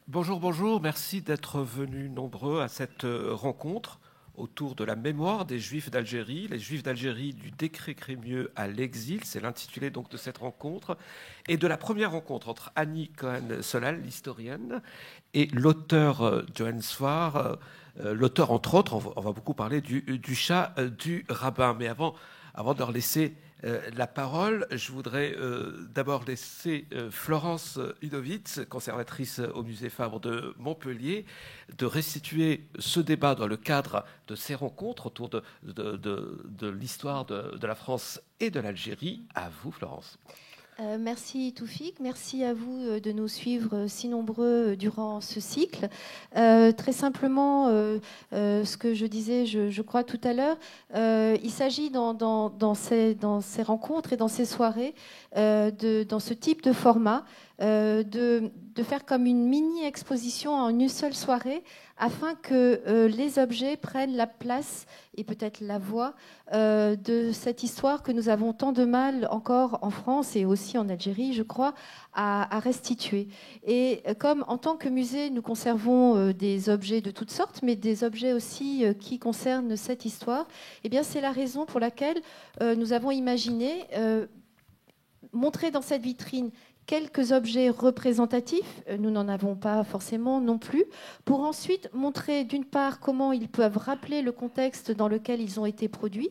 Bonjour, bonjour, merci d'être venus nombreux à cette rencontre autour de la mémoire des Juifs d'Algérie, les Juifs d'Algérie du décret Crémieux à l'exil, c'est l'intitulé donc de cette rencontre, et de la première rencontre entre Annie Cohen-Solal, l'historienne, et l'auteur Johann Sfar, l'auteur entre autres, on va beaucoup parler du chat du rabbin. Mais avant de leur laisser la parole, je voudrais d'abord laisser Florence Udovitz, conservatrice au musée Fabre de Montpellier, de restituer ce débat dans le cadre de ces rencontres autour de l'histoire de la France et de l'Algérie. À vous, Florence. Merci Toufik, merci à vous de nous suivre si nombreux durant ce cycle. Très simplement, ce que je disais, je crois tout à l'heure, il s'agit dans ces rencontres et dans ces soirées, dans ce type de format, de faire comme une mini-exposition en une seule soirée, afin que les objets prennent la place et peut-être la voix de cette histoire que nous avons tant de mal encore en France et aussi en Algérie, je crois, à restituer. Et comme en tant que musée, nous conservons des objets de toutes sortes, mais des objets aussi qui concernent cette histoire, eh bien, c'est la raison pour laquelle nous avons imaginé montrer dans cette vitrine quelques objets représentatifs, nous n'en avons pas forcément non plus, pour ensuite montrer d'une part comment ils peuvent rappeler le contexte dans lequel ils ont été produits,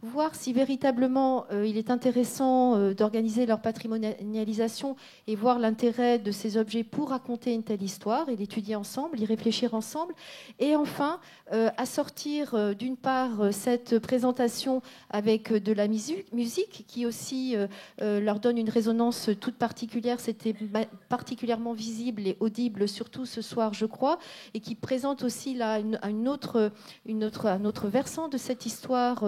voir si véritablement il est intéressant d'organiser leur patrimonialisation et voir l'intérêt de ces objets pour raconter une telle histoire et l'étudier ensemble, y réfléchir ensemble. Et enfin, assortir d'une part cette présentation avec de la musique qui aussi leur donne une résonance toute particulière. C'était particulièrement visible et audible, surtout ce soir, je crois, et qui présente aussi là un autre versant de cette histoire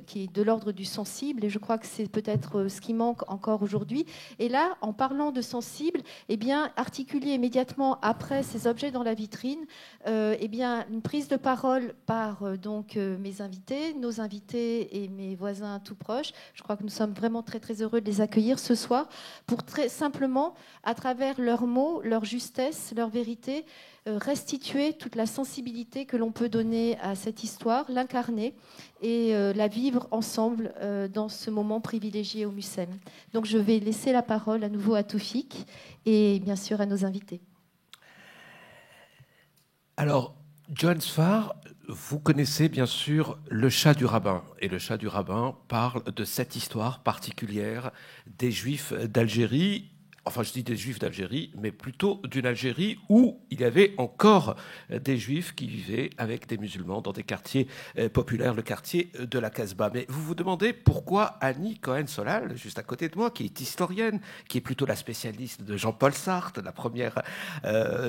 qui est de l'ordre du sensible, et je crois que c'est peut-être ce qui manque encore aujourd'hui. Et là, en parlant de sensible, eh bien, articuler immédiatement après ces objets dans la vitrine, eh bien, une prise de parole par donc mes invités, nos invités et mes voisins tout proches. Je crois que nous sommes vraiment très très heureux de les accueillir ce soir pour très simplement, à travers leurs mots, leur justesse, leur vérité, restituer toute la sensibilité que l'on peut donner à cette histoire, l'incarner et la vivre ensemble dans ce moment privilégié au Mucem. Donc je vais laisser la parole à nouveau à Toufik et bien sûr à nos invités. Alors, Johann Sfar, vous connaissez bien sûr le chat du rabbin. Et le chat du rabbin parle de cette histoire particulière des Juifs d'Algérie. Enfin, je dis des Juifs d'Algérie, mais plutôt d'une Algérie où il y avait encore des Juifs qui vivaient avec des musulmans dans des quartiers populaires, le quartier de la Casbah. Mais vous vous demandez pourquoi Annie Cohen-Solal, juste à côté de moi, qui est historienne, qui est plutôt la spécialiste de Jean-Paul Sartre, la première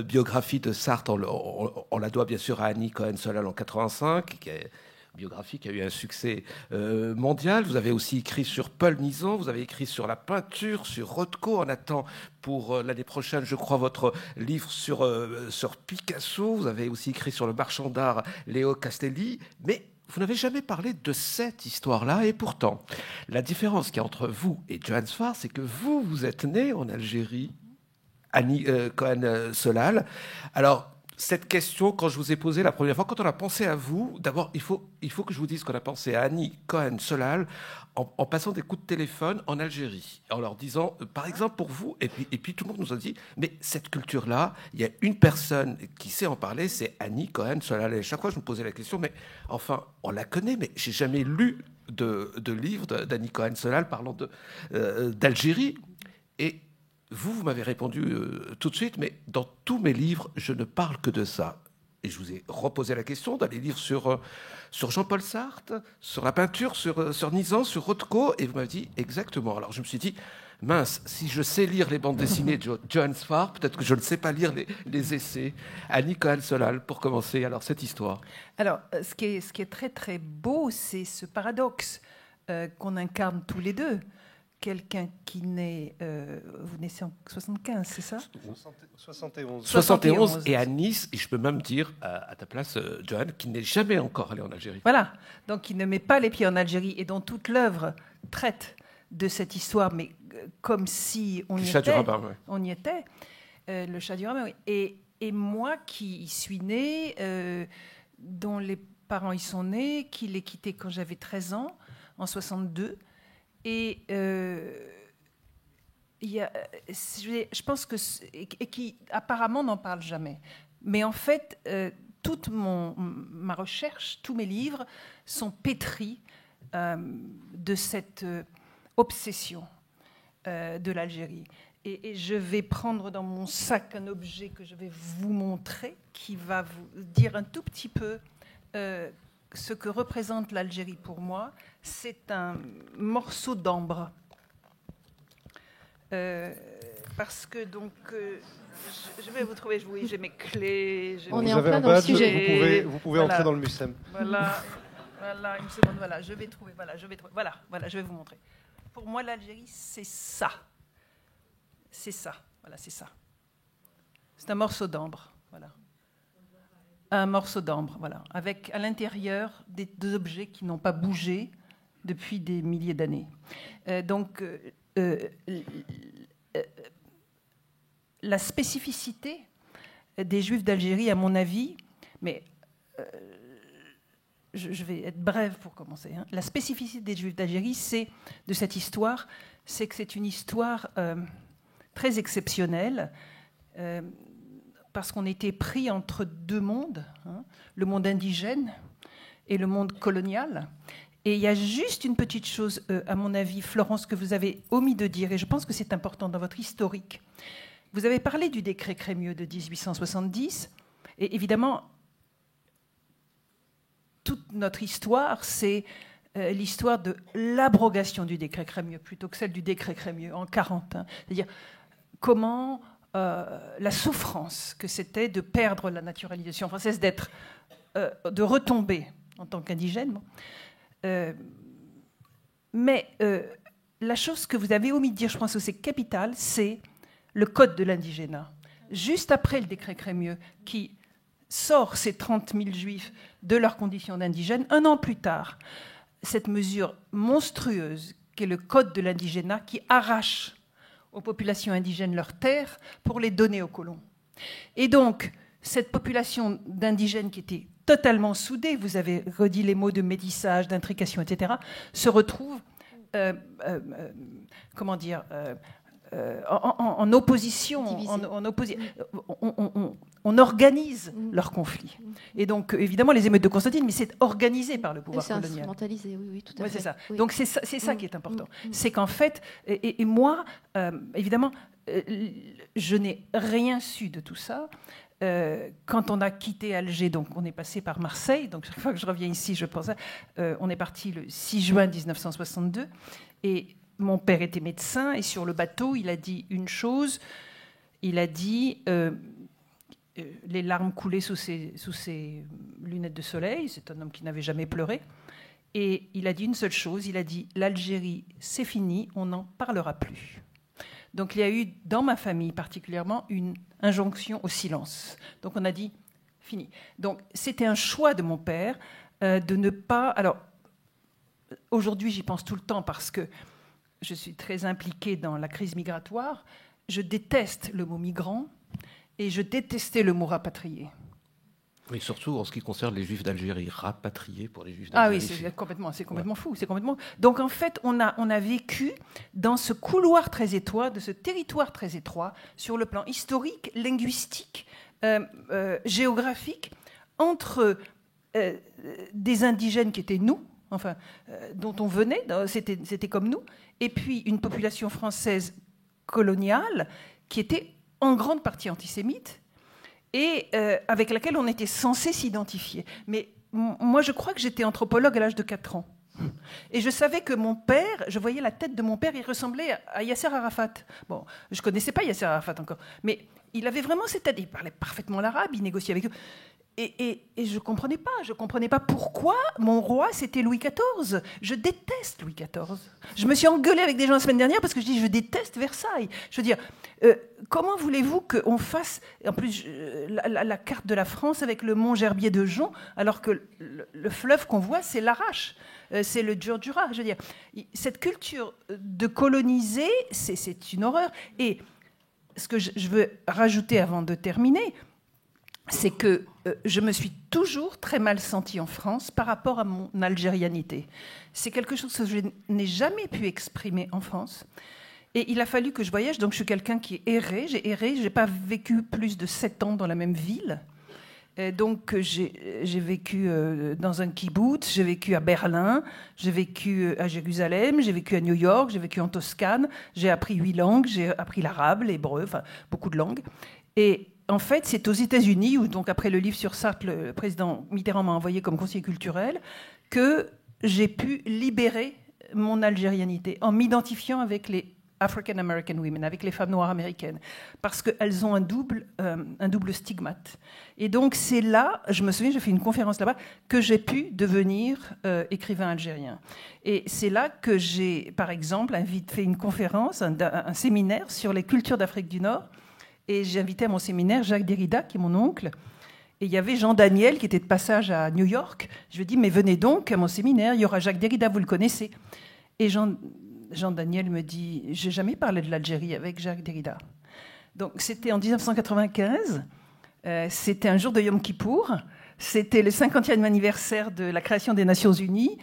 biographie de Sartre, on la doit bien sûr à Annie Cohen-Solal en 85, qui est biographie qui a eu un succès mondial. Vous avez aussi écrit sur Paul Nizan, vous avez écrit sur la peinture, sur Rothko. On attend pour l'année prochaine, je crois, votre livre sur Picasso. Vous avez aussi écrit sur le marchand d'art Léo Castelli. Mais vous n'avez jamais parlé de cette histoire-là. Et pourtant, la différence qu'il y a entre vous et Johann Sfar, c'est que vous êtes né en Algérie, Annie Cohen-Solal. Alors, cette question, quand je vous ai posée la première fois, quand on a pensé à vous, d'abord, il faut que je vous dise qu'on a pensé à Annie Cohen-Solal en passant des coups de téléphone en Algérie, en leur disant, par exemple, pour vous, et puis tout le monde nous a dit, mais cette culture-là, il y a une personne qui sait en parler, c'est Annie Cohen-Solal. Et chaque fois, je me posais la question, mais enfin, on la connaît, mais j'ai jamais lu de livre d'Annie Cohen-Solal parlant d'Algérie. Et vous m'avez répondu tout de suite, mais dans tous mes livres, je ne parle que de ça. Et je vous ai reposé la question dans les livres sur Jean-Paul Sartre, sur la peinture, sur Nizan, sur Rothko, et vous m'avez dit exactement. Alors je me suis dit, mince, si je sais lire les bandes dessinées de Johann Sfar, peut-être que je ne sais pas lire les essais. Annie Cohen-Solal, pour commencer, alors cette histoire. Alors, ce qui est très très beau, c'est ce paradoxe qu'on incarne tous les deux. Quelqu'un qui naît... vous naissez en 75, c'est ça ? 71 et à Nice, et je peux même dire à ta place, Johann, qui n'est jamais encore allé en Algérie. Voilà, donc il ne met pas les pieds en Algérie et dont toute l'œuvre traite de cette histoire, mais comme si on y était. Rabbin, ouais. On y était. Le chat du rabbin, oui. Et moi qui y suis née, dont les parents y sont nés, qui l'ai quitté quand j'avais 13 ans, en 62. Et je pense que... Et qui apparemment n'en parle jamais. Mais en fait, toute ma recherche, tous mes livres sont pétris de cette obsession de l'Algérie. Et je vais prendre dans mon sac un objet que je vais vous montrer, qui va vous dire un tout petit peu ce que représente l'Algérie pour moi. C'est un morceau d'ambre. Parce que donc, je vais vous trouver, j'ai mes clés. On est en plein dans le sujet. Vous pouvez entrer dans le MUSEM. Voilà, une seconde, voilà, je vais trouver, voilà, je vais vous montrer. Pour moi, l'Algérie, c'est ça. C'est ça, voilà, c'est ça. C'est un morceau d'ambre, voilà. Un morceau d'ambre, voilà, avec à l'intérieur des objets qui n'ont pas bougé depuis des milliers d'années. La spécificité des Juifs d'Algérie, à mon avis, mais je vais être brève pour commencer. Hein. La spécificité des Juifs d'Algérie, de cette histoire, c'est que c'est une histoire très exceptionnelle, parce qu'on était pris entre deux mondes, hein, le monde indigène et le monde colonial. Et il y a juste une petite chose, à mon avis, Florence, que vous avez omis de dire, et je pense que c'est important dans votre historique. Vous avez parlé du décret Crémieux de 1870, et évidemment, toute notre histoire, c'est l'histoire de l'abrogation du décret Crémieux, plutôt que celle du décret Crémieux en 1940. Hein. C'est-à-dire comment la souffrance que c'était de perdre la naturalisation française, de retomber en tant qu'indigène. Mais la chose que vous avez omis de dire, je pense que c'est capital, c'est le code de l'indigénat. Juste après le décret Crémieux, qui sort ces 30 000 juifs de leur condition d'indigène, un an plus tard, cette mesure monstrueuse qu'est le code de l'indigénat qui arrache aux populations indigènes leurs terres pour les donner aux colons. Et donc, cette population d'indigènes qui était totalement soudée, vous avez redit les mots de métissage, d'intrication, etc., se retrouve, en opposition, on organise leur conflit. Et donc, évidemment, les émeutes de Constantine, mais c'est organisé par le pouvoir colonial. C'est instrumentalisé, oui, tout à fait. C'est ça. Oui. Donc, c'est ça qui est important. C'est qu'en fait, et moi, évidemment, je n'ai rien su de tout ça. Quand on a quitté Alger, donc on est passé par Marseille, donc chaque fois que je reviens ici, je pense, on est parti le 6 juin 1962, et mon père était médecin, et sur le bateau, il a dit une chose, il a dit, les larmes coulaient sous ses lunettes de soleil, c'est un homme qui n'avait jamais pleuré, et il a dit une seule chose, il a dit, l'Algérie, c'est fini, on n'en parlera plus. Donc il y a eu, dans ma famille particulièrement, une injonction au silence. Donc on a dit, fini. Donc c'était un choix de mon père de ne pas... Alors, aujourd'hui, j'y pense tout le temps parce que je suis très impliquée dans la crise migratoire. Je déteste le mot migrant et je détestais le mot rapatrié. Oui, surtout en ce qui concerne les Juifs d'Algérie, rapatriés pour les Juifs d'Algérie. Ah oui, c'est complètement fou. C'est complètement... Donc en fait, on a vécu dans ce couloir très étroit, de ce territoire très étroit, sur le plan historique, linguistique, géographique, entre des indigènes qui étaient nous, enfin, dont on venait, c'était comme nous, et puis une population française coloniale qui était en grande partie antisémite, et avec laquelle on était censé s'identifier. Mais moi, je crois que j'étais anthropologue à l'âge de 4 ans. Et je savais que mon père, je voyais la tête de mon père, il ressemblait à Yasser Arafat. Bon, je ne connaissais pas Yasser Arafat encore, mais il avait vraiment cette tête. Il parlait parfaitement l'arabe, il négociait avec eux. Et je ne comprenais pas pourquoi mon roi, c'était Louis XIV. Je déteste Louis XIV. Je me suis engueulée avec des gens la semaine dernière parce que je dis je déteste Versailles. Je veux dire, comment voulez-vous qu'on fasse, en plus, la carte de la France avec le mont Gerbier de Jonc, alors que le fleuve qu'on voit, c'est l'Arrache, c'est le Djurdjura. Je veux dire, cette culture de coloniser, c'est une horreur. Et ce que je veux rajouter avant de terminer, c'est que je me suis toujours très mal sentie en France par rapport à mon algérianité. C'est quelque chose que je n'ai jamais pu exprimer en France. Et il a fallu que je voyage. Donc, je suis quelqu'un qui errait. J'ai erré. Je n'ai pas vécu plus de 7 ans dans la même ville. Et donc, j'ai vécu dans un kibbutz, j'ai vécu à Berlin, j'ai vécu à Jérusalem, j'ai vécu à New York, j'ai vécu en Toscane. J'ai appris 8 langues. J'ai appris l'arabe, l'hébreu, enfin, beaucoup de langues. Et en fait, c'est aux États-Unis, où donc après le livre sur Sartre, le président Mitterrand m'a envoyé comme conseiller culturel, que j'ai pu libérer mon algérianité en m'identifiant avec les African American women, avec les femmes noires américaines, parce qu'elles ont un double stigmate. Et donc c'est là, je me souviens, j'ai fait une conférence là-bas, que j'ai pu devenir écrivain algérien. Et c'est là que j'ai, par exemple, fait une conférence, un séminaire sur les cultures d'Afrique du Nord. Et j'ai invité à mon séminaire Jacques Derrida, qui est mon oncle. Et il y avait Jean Daniel, qui était de passage à New York. Je lui ai dit, mais venez donc à mon séminaire, il y aura Jacques Derrida, vous le connaissez. Et Jean Daniel me dit, j'ai jamais parlé de l'Algérie avec Jacques Derrida. Donc c'était en 1995, c'était un jour de Yom Kippour, c'était le 50e anniversaire de la création des Nations Unies.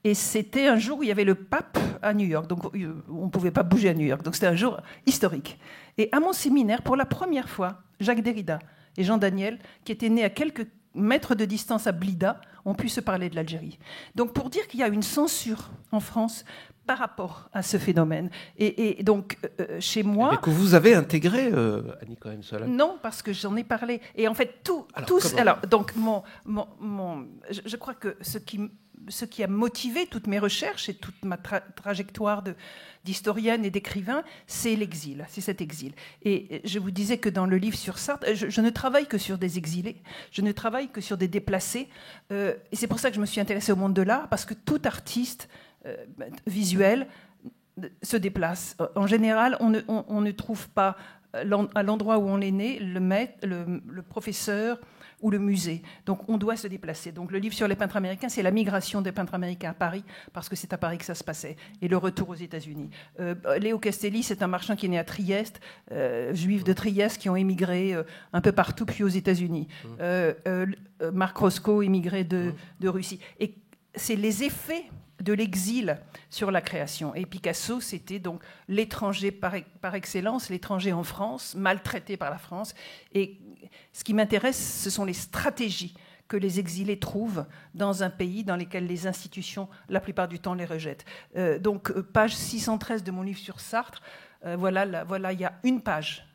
Et c'était un jour où il y avait le pape à New York. Donc, on ne pouvait pas bouger à New York. Donc, c'était un jour historique. Et à mon séminaire, pour la première fois, Jacques Derrida et Jean Daniel, qui étaient nés à quelques mètres de distance à Blida, ont pu se parler de l'Algérie. Donc, pour dire qu'il y a une censure en France par rapport à ce phénomène. Et donc, chez moi... Mais que vous avez intégré, Annie Cohen-Solal. Non, parce que j'en ai parlé. Et en fait, je crois que ce qui a motivé toutes mes recherches et toute ma trajectoire d'historienne et d'écrivain, c'est l'exil, c'est cet exil. Et je vous disais que dans le livre sur Sartre, je ne travaille que sur des exilés, je ne travaille que sur des déplacés. Et c'est pour ça que je me suis intéressée au monde de l'art, parce que tout artiste visuel se déplace. En général, on ne trouve pas à l'endroit où on est né le professeur ou le musée. Donc on doit se déplacer. Donc le livre sur les peintres américains, c'est la migration des peintres américains à Paris, parce que c'est à Paris que ça se passait, et le retour aux États-Unis. Léo Castelli, c'est un marchand qui est né à Trieste, juif de Trieste, qui ont émigré un peu partout, puis aux États-Unis. Marc Roscoe, émigré de Russie. Et c'est les effets de l'exil sur la création. Et Picasso, c'était donc l'étranger par excellence, l'étranger en France, maltraité par la France. Et ce qui m'intéresse, ce sont les stratégies que les exilés trouvent dans un pays dans lequel les institutions, la plupart du temps, les rejettent. Donc, page 613 de mon livre sur Sartre, voilà, il y a une page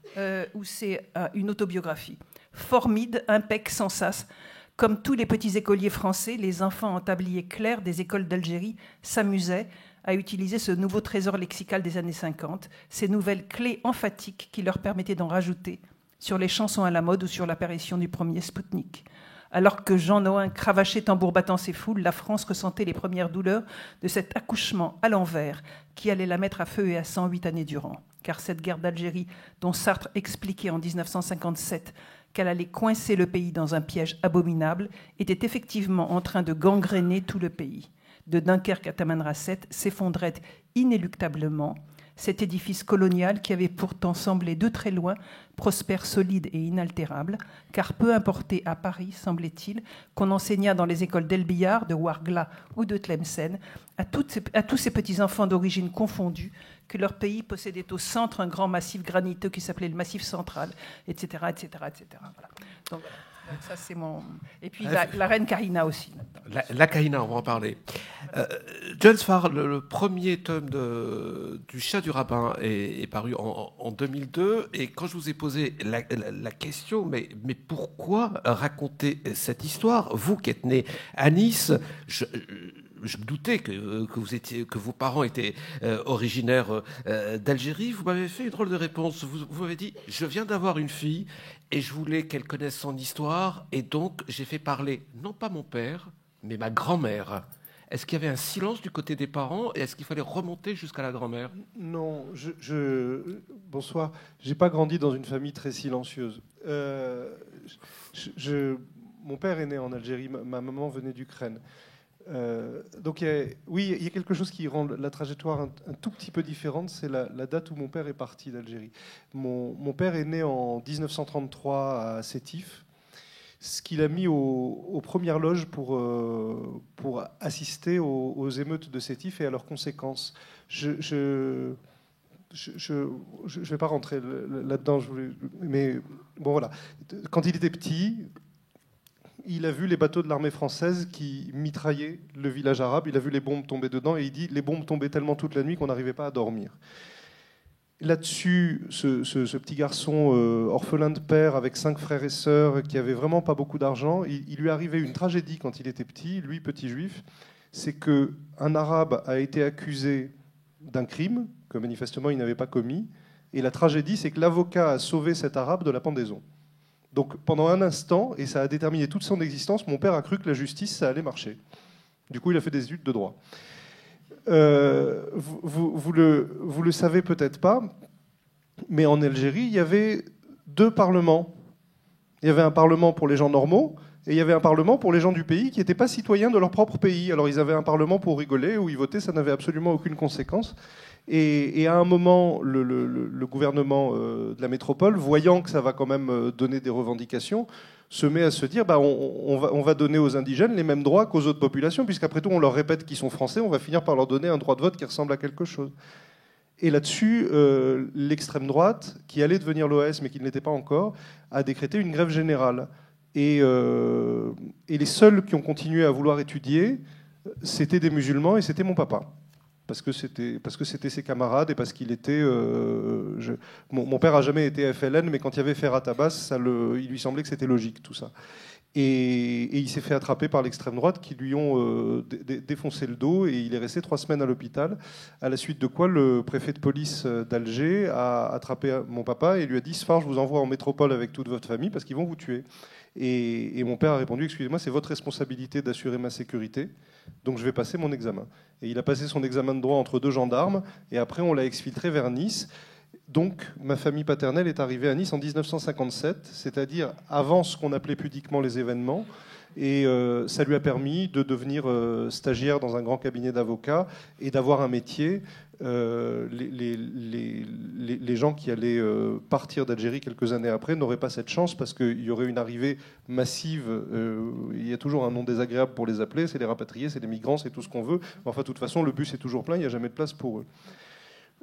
où c'est une autobiographie. Formide, impec, sans sas. Comme tous les petits écoliers français, les enfants en tablier clair des écoles d'Algérie s'amusaient à utiliser ce nouveau trésor lexical des années 50, ces nouvelles clés emphatiques qui leur permettaient d'en rajouter sur les chansons à la mode ou sur l'apparition du premier Spoutnik. Alors que Jean Nohain cravachait tambour battant ses foules, la France ressentait les premières douleurs de cet accouchement à l'envers qui allait la mettre à feu et à sang 8 années durant. Car cette guerre d'Algérie, dont Sartre expliquait en 1957 qu'elle allait coincer le pays dans un piège abominable, était effectivement en train de gangréner tout le pays. De Dunkerque à Tamanrasset s'effondrait inéluctablement cet édifice colonial qui avait pourtant semblé de très loin prospère, solide et inaltérable, car peu importait à Paris, semblait-il, qu'on enseignât dans les écoles d'El Billard, de Ouargla ou de Tlemcen, à tous ces petits-enfants d'origine confondue, que leur pays possédait au centre un grand massif graniteux qui s'appelait le Massif central, etc., etc., etc. Voilà. Donc, ça, c'est mon... Et puis la reine Karina aussi. La Karina, on va en parler. John Sfar, le premier tome du Chat du rabbin est paru en 2002. Et quand je vous ai posé la question, mais pourquoi raconter cette histoire, vous qui êtes né à Nice, je me doutais que vos parents étaient originaires d'Algérie. Vous m'avez fait une drôle de réponse. Vous m'avez dit, je viens d'avoir une fille et je voulais qu'elle connaisse son histoire. Et donc, j'ai fait parler, non pas mon père, mais ma grand-mère. Est-ce qu'il y avait un silence du côté des parents et est-ce qu'il fallait remonter jusqu'à la grand-mère ? Non, bonsoir. J'ai pas grandi dans une famille très silencieuse. Mon père est né en Algérie, ma maman venait d'Ukraine. Donc, oui, il y a quelque chose qui rend la trajectoire un tout petit peu différente, c'est la date où mon père est parti d'Algérie. Mon père est né en 1933 à Sétif, ce qu'il a mis aux premières loges pour assister aux émeutes de Sétif et à leurs conséquences. Je ne vais pas rentrer là-dedans, mais bon voilà. Quand il était petit, il a vu les bateaux de l'armée française qui mitraillaient le village arabe, il a vu les bombes tomber dedans et il dit les bombes tombaient tellement toute la nuit qu'on n'arrivait pas à dormir. Là-dessus, ce petit garçon orphelin de père avec 5 frères et sœurs qui avait vraiment pas beaucoup d'argent, il lui arrivait une tragédie quand il était petit, lui petit juif, c'est qu'un arabe a été accusé d'un crime que manifestement il n'avait pas commis, et la tragédie c'est que l'avocat a sauvé cet arabe de la pendaison. Donc pendant un instant, et ça a déterminé toute son existence, mon père a cru que la justice, ça allait marcher. Du coup, il a fait des études de droit. Vous le savez peut-être pas, mais en Algérie, il y avait 2 parlements. Il y avait un parlement pour les gens normaux, et il y avait un parlement pour les gens du pays qui n'étaient pas citoyens de leur propre pays. Alors ils avaient un parlement pour rigoler, où ils votaient, ça n'avait absolument aucune conséquence. Et à un moment, le gouvernement de la métropole, voyant que ça va quand même donner des revendications, se met à se dire on va donner aux indigènes les mêmes droits qu'aux autres populations, puisqu'après tout, on leur répète qu'ils sont français, on va finir par leur donner un droit de vote qui ressemble à quelque chose. Et là-dessus, l'extrême droite, qui allait devenir l'OS, mais qui ne l'était pas encore, a décrété une grève générale. Et les seuls qui ont continué à vouloir étudier, c'était des musulmans et c'était mon papa. Parce que c'était ses camarades et parce qu'il était... Mon père n'a jamais été FLN, mais quand il y avait Ferhat Abbas, il lui semblait que c'était logique, tout ça. Et il s'est fait attraper par l'extrême droite qui lui ont défoncé le dos et il est resté 3 semaines à l'hôpital, à la suite de quoi le préfet de police d'Alger a attrapé mon papa et lui a dit « Sfar, je vous envoie en métropole avec toute votre famille parce qu'ils vont vous tuer ». Et mon père a répondu « Excusez-moi, c'est votre responsabilité d'assurer ma sécurité, donc je vais passer mon examen ». Et il a passé son examen de droit entre 2 gendarmes, et après on l'a exfiltré vers Nice. Donc ma famille paternelle est arrivée à Nice en 1957, c'est-à-dire avant ce qu'on appelait pudiquement les événements, et ça lui a permis de devenir stagiaire dans un grand cabinet d'avocats et d'avoir un métier. Les gens qui allaient partir d'Algérie quelques années après n'auraient pas cette chance parce qu'il y aurait une arrivée massive. Il y a toujours un nom désagréable pour les appeler, c'est les rapatriés, c'est les migrants, c'est tout ce qu'on veut. Enfin, de toute façon, le bus est toujours plein, il n'y a jamais de place pour eux.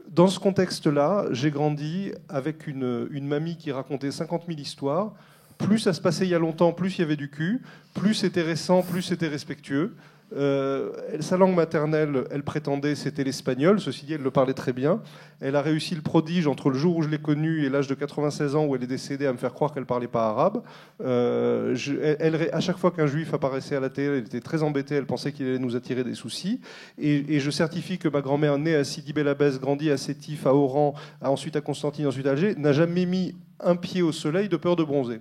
Dans ce contexte-là, j'ai grandi avec une mamie qui racontait 50 000 histoires. Plus ça se passait il y a longtemps, plus il y avait du cul, plus c'était récent, plus c'était respectueux. Sa langue maternelle, elle prétendait, c'était l'espagnol. Ceci dit, elle le parlait très bien. Elle a réussi le prodige entre le jour où je l'ai connue et l'âge de 96 ans où elle est décédée à me faire croire qu'elle ne parlait pas arabe. À chaque fois qu'un juif apparaissait à la télé, elle était très embêtée. Elle pensait qu'il allait nous attirer des soucis. Et je certifie que ma grand-mère, née à Sidi Bel Abbès, grandie à Sétif, à Oran, ensuite à Constantine, ensuite à Alger, n'a jamais mis un pied au soleil de peur de bronzer.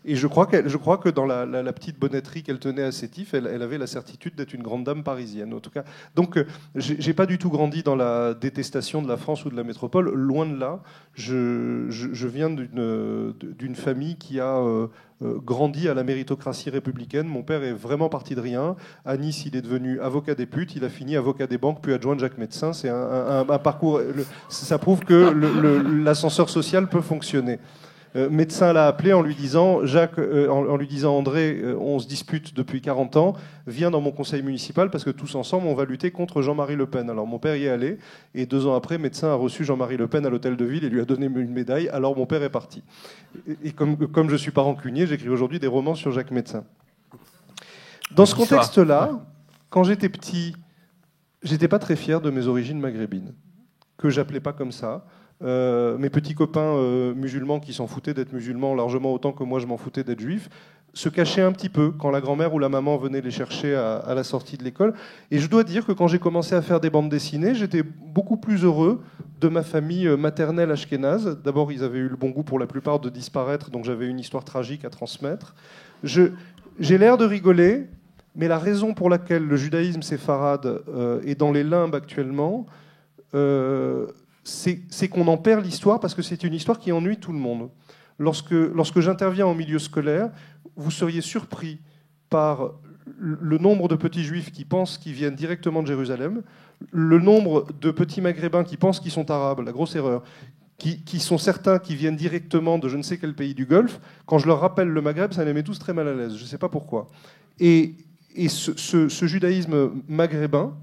Et je crois que dans la petite bonnetterie qu'elle tenait à Sétif, elle avait la certitude d'être une grande dame parisienne, en tout cas. Donc, j'ai pas du tout grandi dans la détestation de la France ou de la métropole. Loin de là. Je viens d'une famille qui a grandi à la méritocratie républicaine. Mon père est vraiment parti de rien. À Nice, il est devenu avocat des putes. Il a fini avocat des banques, puis adjoint de Jacques Médecin. C'est un parcours. Ça prouve que l'ascenseur social peut fonctionner. Médecin l'a appelé en lui disant André, on se dispute depuis 40 ans, viens dans mon conseil municipal parce que tous ensemble on va lutter contre Jean-Marie Le Pen. Alors mon père y est allé et 2 ans après, Médecin a reçu Jean-Marie Le Pen à l'hôtel de ville et lui a donné une médaille. Alors mon père est parti. Et comme je suis pas rancunier, j'écris aujourd'hui des romans sur Jacques Médecin. Dans ce contexte-là, quand j'étais petit, j'étais pas très fier de mes origines maghrébines, que j'appelais pas comme ça. Mes petits copains musulmans qui s'en foutaient d'être musulmans largement autant que moi je m'en foutais d'être juif, se cachaient un petit peu quand la grand-mère ou la maman venait les chercher à la sortie de l'école. Et je dois dire que quand j'ai commencé à faire des bandes dessinées, j'étais beaucoup plus heureux de ma famille maternelle ashkénaze. D'abord, ils avaient eu le bon goût pour la plupart de disparaître, donc j'avais une histoire tragique à transmettre. J'ai l'air de rigoler, mais la raison pour laquelle le judaïsme séfarade est dans les limbes actuellement... c'est qu'on en perd l'histoire parce que c'est une histoire qui ennuie tout le monde. Lorsque j'interviens en milieu scolaire, vous seriez surpris par le nombre de petits juifs qui pensent qu'ils viennent directement de Jérusalem, le nombre de petits maghrébins qui pensent qu'ils sont arabes, la grosse erreur, qui sont certains qui viennent directement de je ne sais quel pays du Golfe, quand je leur rappelle le Maghreb, ça les met tous très mal à l'aise. Je ne sais pas pourquoi. Et ce judaïsme maghrébin,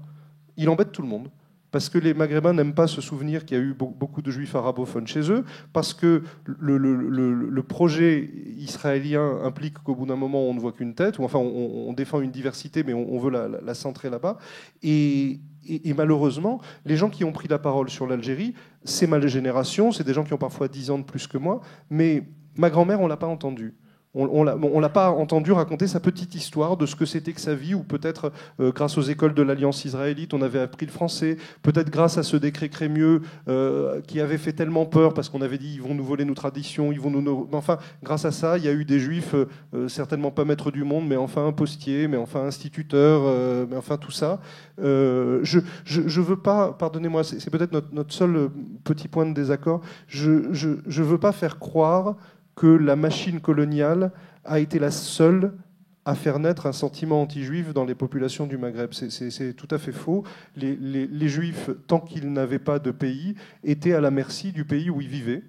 il embête tout le monde. Parce que les Maghrébins n'aiment pas se souvenir qu'il y a eu beaucoup de juifs arabophones chez eux, parce que le projet israélien implique qu'au bout d'un moment, on ne voit qu'une tête, ou enfin, on défend une diversité, mais on veut la centrer là-bas. Et malheureusement, les gens qui ont pris la parole sur l'Algérie, c'est ma génération, c'est des gens qui ont parfois 10 ans de plus que moi, mais ma grand-mère, on ne l'a pas entendu. On l'a pas entendu raconter sa petite histoire de ce que c'était que sa vie, ou peut-être grâce aux écoles de l'Alliance israélite, on avait appris le français, peut-être grâce à ce décret Crémieux qui avait fait tellement peur parce qu'on avait dit ils vont nous voler nos traditions, ils vont nous... Enfin, grâce à ça, il y a eu des juifs, certainement pas maîtres du monde, mais enfin postiers, mais enfin instituteurs, mais enfin tout ça. Je veux pas, pardonnez-moi, c'est peut-être notre seul petit point de désaccord, je veux pas faire croire que la machine coloniale a été la seule à faire naître un sentiment anti-juif dans les populations du Maghreb. C'est tout à fait faux. Les juifs, tant qu'ils n'avaient pas de pays, étaient à la merci du pays où ils vivaient,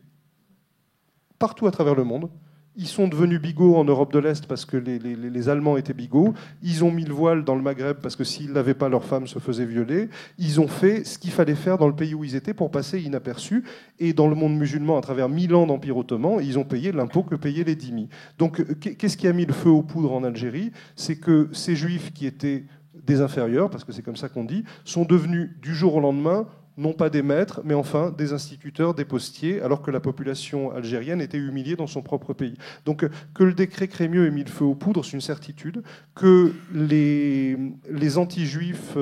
partout à travers le monde. Ils sont devenus bigots en Europe de l'Est parce que les Allemands étaient bigots. Ils ont mis le voile dans le Maghreb parce que s'ils ne l'avaient pas, leurs femmes se faisaient violer. Ils ont fait ce qu'il fallait faire dans le pays où ils étaient pour passer inaperçus. Et dans le monde musulman, à travers 1000 ans d'Empire ottoman, ils ont payé l'impôt que payaient les dhimmis. Donc, qu'est-ce qui a mis le feu aux poudres en Algérie ? C'est que ces juifs qui étaient des inférieurs, parce que c'est comme ça qu'on dit, sont devenus du jour au lendemain non pas des maîtres, mais enfin des instituteurs, des postiers, alors que la population algérienne était humiliée dans son propre pays. Donc que le décret Crémieux ait mis le feu aux poudres, c'est une certitude. Que les anti-juifs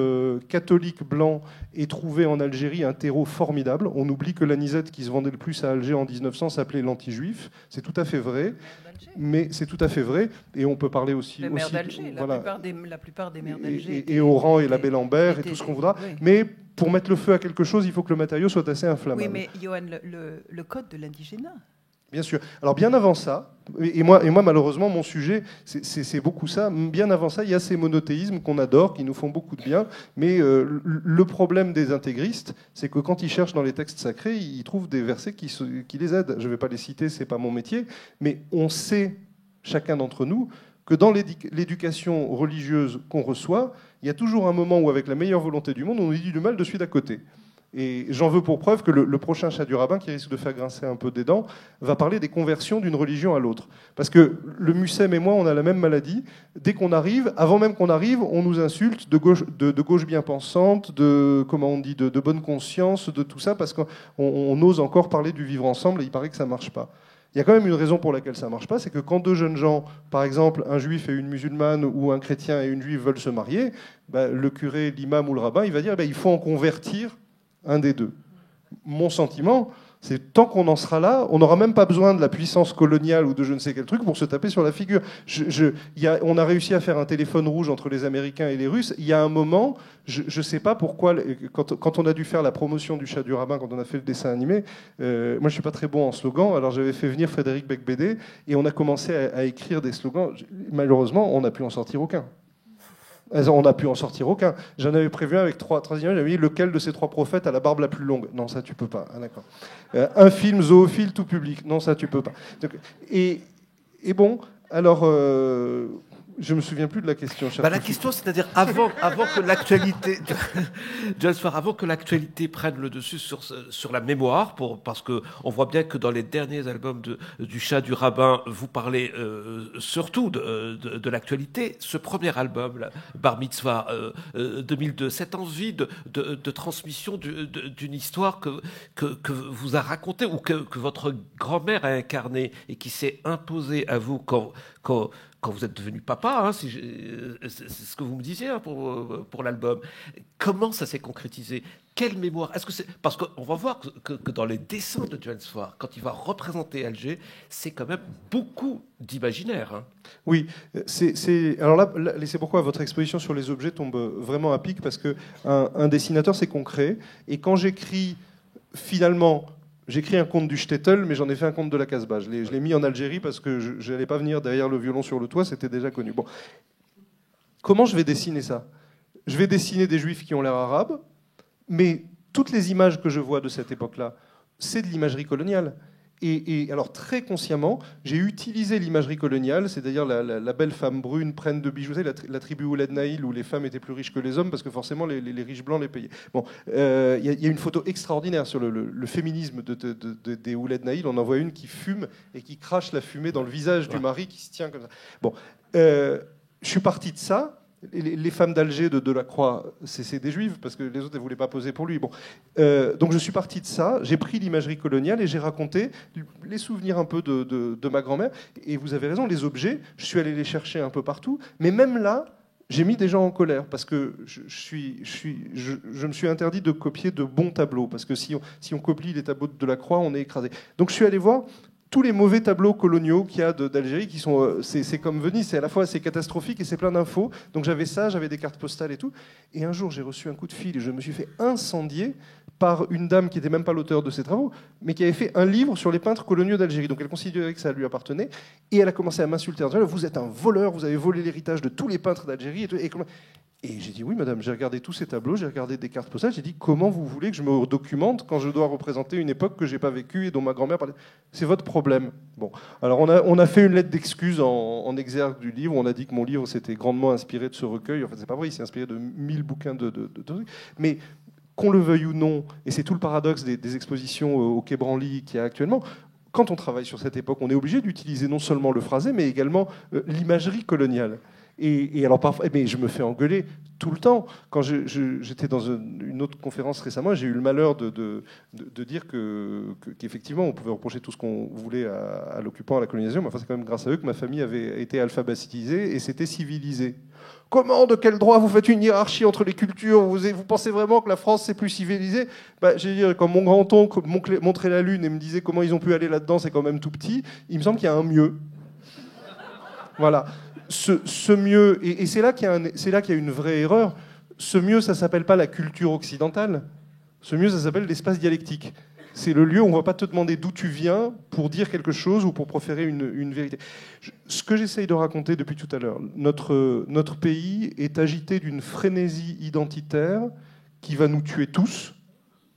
catholiques blancs aient trouvé en Algérie un terreau formidable. On oublie que l'anisette qui se vendait le plus à Alger en 1900 s'appelait l'anti-juif. C'est tout à fait vrai. Mais c'est tout à fait vrai. Et on peut parler aussi... Les maires d'Alger, voilà. la plupart des maires d'Alger. Et Oran et l'abbé Lambert et tout ce qu'on voudra. Oui. Mais pour mettre le feu à quelque chose, il faut que le matériau soit assez inflammable. Oui, mais Johan, le code de l'indigénat. Bien sûr. Alors bien avant ça, et moi malheureusement, mon sujet, c'est beaucoup ça. Bien avant ça, il y a ces monothéismes qu'on adore, qui nous font beaucoup de bien. Mais le problème des intégristes, c'est que quand ils cherchent dans les textes sacrés, ils trouvent des versets qui les aident. Je ne vais pas les citer, c'est pas mon métier. Mais on sait, chacun d'entre nous, que dans l'éducation religieuse qu'on reçoit, il y a toujours un moment où, avec la meilleure volonté du monde, on nous dit du mal de celui d'à côté. Et j'en veux pour preuve que le prochain chat du rabbin, qui risque de faire grincer un peu des dents, va parler des conversions d'une religion à l'autre. Parce que le Mussem et moi, on a la même maladie. Dès qu'on arrive, avant même qu'on arrive, on nous insulte de gauche bien pensante, de bonne conscience, de tout ça, parce qu'on ose encore parler du vivre ensemble, et il paraît que ça ne marche pas. Il y a quand même une raison pour laquelle ça ne marche pas, c'est que quand deux jeunes gens, par exemple un juif et une musulmane, ou un chrétien et une juive veulent se marier, le curé, l'imam ou le rabbin, il va dire il faut en convertir un des deux. Mon sentiment, c'est tant qu'on en sera là, on n'aura même pas besoin de la puissance coloniale ou de je ne sais quel truc pour se taper sur la figure. On a réussi à faire un téléphone rouge entre les Américains et les Russes. Il y a un moment, je ne sais pas pourquoi, quand on a dû faire la promotion du chat du rabbin, quand on a fait le dessin animé, moi je ne suis pas très bon en slogan, alors j'avais fait venir Frédéric Becbédé et on a commencé à écrire des slogans. Malheureusement, on n'a pu en sortir aucun. On n'a pu en sortir aucun. J'en avais prévu un avec trois images. J'avais dit lequel de ces trois prophètes a la barbe la plus longue. Non, ça tu peux pas. Ah, d'accord. Un film zoophile tout public. Non, ça tu peux pas. Donc, et bon, alors je me souviens plus de la question. La question, c'est-à-dire avant que l'actualité, avant que l'actualité prenne le dessus sur la mémoire, parce que on voit bien que dans les derniers albums du chat du rabbin, vous parlez surtout de l'actualité. Ce premier album, Bar Mitzvah 2002, cette envie de transmission d'une histoire que vous a racontée ou que votre grand-mère a incarnée et qui s'est imposée à vous quand vous êtes devenu papa, c'est ce que vous me disiez pour l'album. Comment ça s'est concrétisé ? Quelle mémoire ? Parce qu'on va voir que dans les dessins de Johannes Farr, quand il va représenter Alger, c'est quand même beaucoup d'imaginaire. Oui, alors là, c'est pourquoi votre exposition sur les objets tombe vraiment à pic, parce qu'un dessinateur, c'est concret. Et quand j'écris, finalement... J'écris un conte du shtetl, mais j'en ai fait un conte de la Casbah. Je l'ai mis en Algérie parce que je n'allais pas venir derrière le violon sur le toit, c'était déjà connu. Bon. comment je vais dessiner ça? Je vais dessiner des juifs qui ont l'air arabes, mais toutes les images que je vois de cette époque-là, c'est de l'imagerie coloniale. Et alors très consciemment, j'ai utilisé l'imagerie coloniale, c'est d'ailleurs la belle femme brune prenne de bijoux, la tribu Ouled Naïl où les femmes étaient plus riches que les hommes parce que forcément les riches blancs les payaient. Bon, y a une photo extraordinaire sur le féminisme des Ouled Naïl. On en voit une qui fume et qui crache la fumée dans le visage du mari qui se tient comme ça. Bon, je suis parti de ça. Les femmes d'Alger de Delacroix, c'est des juives, parce que les autres ne voulaient pas poser pour lui. Bon. Donc je suis parti de ça, j'ai pris l'imagerie coloniale et j'ai raconté les souvenirs un peu de ma grand-mère. Et vous avez raison, les objets, je suis allé les chercher un peu partout. Mais même là, j'ai mis des gens en colère, parce que je me suis interdit de copier de bons tableaux, parce que si on copie les tableaux de Delacroix, on est écrasé. Donc je suis allé voir tous les mauvais tableaux coloniaux qu'il y a d'Algérie, qui sont, c'est comme Venise, c'est à la fois assez catastrophique et c'est plein d'infos. Donc j'avais ça, j'avais des cartes postales et tout. Et un jour, j'ai reçu un coup de fil et je me suis fait incendier par une dame qui n'était même pas l'auteur de ces travaux, mais qui avait fait un livre sur les peintres coloniaux d'Algérie. Donc elle considérait que ça lui appartenait. Et elle a commencé à m'insulter en disant « Vous êtes un voleur, vous avez volé l'héritage de tous les peintres d'Algérie. » Et j'ai dit « Oui, madame, j'ai regardé tous ces tableaux, j'ai regardé des cartes postales. J'ai dit « Comment vous voulez que je me documente quand je dois représenter une époque que je n'ai pas vécue et dont ma grand-mère parlait ?» C'est votre problème. Bon, alors on a fait une lettre d'excuse en exergue du livre. On a dit que mon livre s'était grandement inspiré de ce recueil. Enfin, c'est pas vrai, il s'est inspiré de 1000 bouquins de trucs. Mais qu'on le veuille ou non, et c'est tout le paradoxe des expositions au Quai Branly qu'il y a actuellement, quand on travaille sur cette époque, on est obligé d'utiliser non seulement le phrasé, mais également l'imagerie coloniale. Et alors parfois, mais je me fais engueuler tout le temps. Quand j'étais dans une autre conférence récemment, j'ai eu le malheur de dire qu'effectivement, on pouvait reprocher tout ce qu'on voulait à l'occupant, à la colonisation, mais enfin, c'est quand même grâce à eux que ma famille avait été alphabétisée et s'était civilisée. Comment, de quel droit vous faites une hiérarchie entre les cultures? Vous pensez vraiment que la France c'est plus civilisé? J'ai dit, quand mon grand-oncle montrait la Lune et me disait comment ils ont pu aller là-dedans, c'est quand même tout petit, il me semble qu'il y a un mieux. Voilà. Ce mieux, et c'est là qu'il y a une vraie erreur, ce mieux, ça ne s'appelle pas la culture occidentale, ce mieux, ça s'appelle l'espace dialectique. C'est le lieu où on ne va pas te demander d'où tu viens pour dire quelque chose ou pour proférer une vérité. Ce que j'essaye de raconter depuis tout à l'heure, notre pays est agité d'une frénésie identitaire qui va nous tuer tous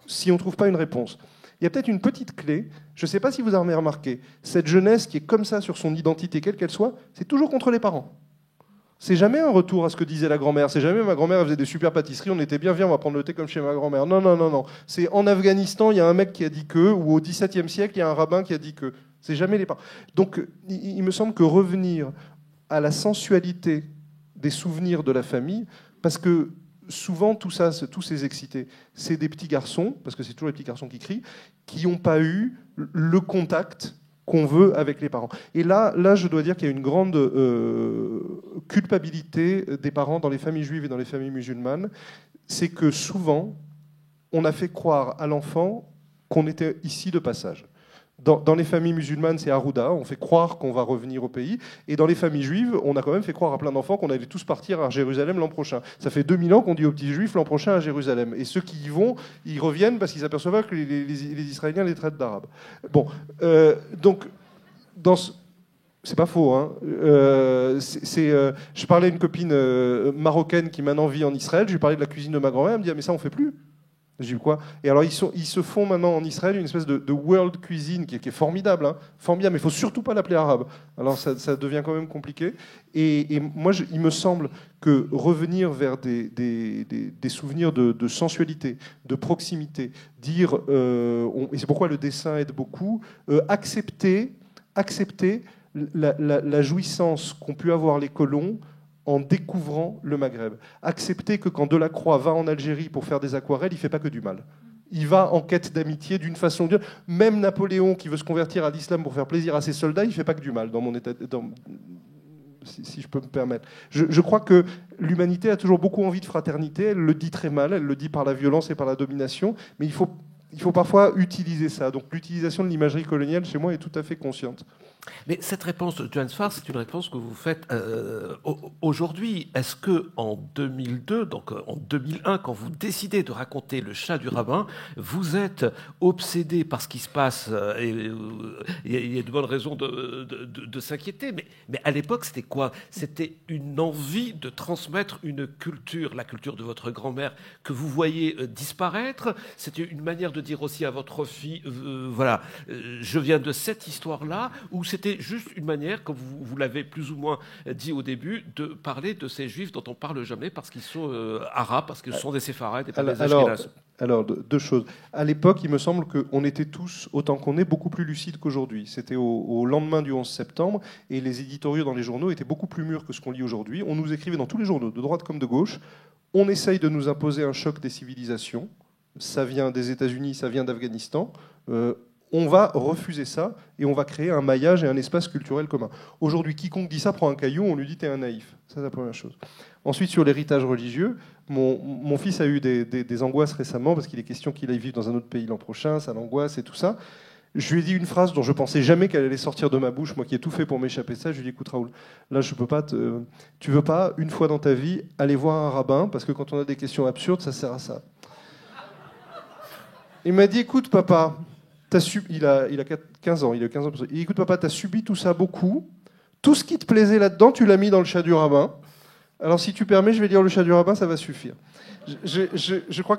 si on ne trouve pas une réponse. Il y a peut-être une petite clé, je ne sais pas si vous avez remarqué, cette jeunesse qui est comme ça sur son identité, quelle qu'elle soit, c'est toujours contre les parents. C'est jamais un retour à ce que disait la grand-mère. C'est jamais ma grand-mère elle faisait des super pâtisseries, on était bien, viens, on va prendre le thé comme chez ma grand-mère. Non, non, non, non. C'est en Afghanistan, il y a un mec qui a dit que, ou au XVIIe siècle, il y a un rabbin qui a dit que. C'est jamais les parents. Donc, il me semble que revenir à la sensualité des souvenirs de la famille, parce que souvent, tous ces excités, c'est des petits garçons, parce que c'est toujours les petits garçons qui crient, qui n'ont pas eu le contact qu'on veut avec les parents. Et là, je dois dire qu'il y a une grande culpabilité des parents dans les familles juives et dans les familles musulmanes. C'est que souvent, on a fait croire à l'enfant qu'on était ici de passage. Dans les familles musulmanes, c'est Arouda, on fait croire qu'on va revenir au pays. Et dans les familles juives, on a quand même fait croire à plein d'enfants qu'on allait tous partir à Jérusalem l'an prochain. Ça fait 2000 ans qu'on dit aux petits juifs l'an prochain à Jérusalem. Et ceux qui y vont, ils reviennent parce qu'ils s'aperçoivent que les Israéliens les traitent d'arabes. Bon, donc, c'est pas faux. Hein. Je parlais à une copine marocaine qui maintenant vit en Israël, je lui parlais de la cuisine de ma grand-mère, elle me dit ah, mais ça on fait plus. J'ai dit quoi? Et alors ils se font maintenant en Israël une espèce de world cuisine qui est formidable, hein, formidable, mais il faut surtout pas l'appeler arabe. Alors ça devient quand même compliqué. Et moi, il me semble que revenir vers des souvenirs de sensualité, de proximité, dire, et c'est pourquoi le dessin aide beaucoup, accepter la jouissance qu'ont pu avoir les colons en découvrant le Maghreb. Accepter que quand Delacroix va en Algérie pour faire des aquarelles, il ne fait pas que du mal. Il va en quête d'amitié d'une façon ou d'une autre. Même Napoléon, qui veut se convertir à l'islam pour faire plaisir à ses soldats, il ne fait pas que du mal, dans mon état, si je peux me permettre. Je crois que l'humanité a toujours beaucoup envie de fraternité, elle le dit très mal, elle le dit par la violence et par la domination, mais il il faut parfois utiliser ça. Donc l'utilisation de l'imagerie coloniale, chez moi, est tout à fait consciente. Mais cette réponse de Johannes Farr, c'est une réponse que vous faites aujourd'hui. Est-ce que en 2002, donc en 2001, quand vous décidez de raconter le chat du rabbin, vous êtes obsédé par ce qui se passe et il y a de bonnes raisons de s'inquiéter. Mais à l'époque, c'était quoi? C'était une envie de transmettre une culture, la culture de votre grand-mère, que vous voyez disparaître. C'était une manière de dire aussi à votre fille, voilà, je viens de cette histoire-là, ou c'était juste une manière, comme vous l'avez plus ou moins dit au début, de parler de ces juifs dont on ne parle jamais parce qu'ils sont arabes, parce qu'ils sont des séfarades et pas des ashkénazes. Alors, deux choses. À l'époque, il me semble qu'on était tous, autant qu'on est, beaucoup plus lucides qu'aujourd'hui. C'était au lendemain du 11 septembre, et les éditoriaux dans les journaux étaient beaucoup plus mûrs que ce qu'on lit aujourd'hui. On nous écrivait dans tous les journaux, de droite comme de gauche, on essaye de nous imposer un choc des civilisations. Ça vient des États-Unis, ça vient d'Afghanistan. On va refuser ça et on va créer un maillage et un espace culturel commun. Aujourd'hui, quiconque dit ça prend un caillou, on lui dit t'es un naïf. Ça, c'est la première chose. Ensuite, sur l'héritage religieux, mon fils a eu des angoisses récemment parce qu'il est question qu'il aille vivre dans un autre pays l'an prochain, ça l'angoisse et tout ça. Je lui ai dit une phrase dont je pensais jamais qu'elle allait sortir de ma bouche, moi qui ai tout fait pour m'échapper de ça. Je lui ai dit, écoute Raoul, là je peux pas tu veux pas, une fois dans ta vie, aller voir un rabbin, parce que quand on a des questions absurdes, ça sert à ça. Il m'a dit, écoute papa, il a 15 ans, il a 15 ans. Il dit, écoute papa, t'as subi tout ça beaucoup, tout ce qui te plaisait là-dedans, tu l'as mis dans le chat du rabbin. Alors si tu permets, je vais lire le chat du rabbin, ça va suffire. Je crois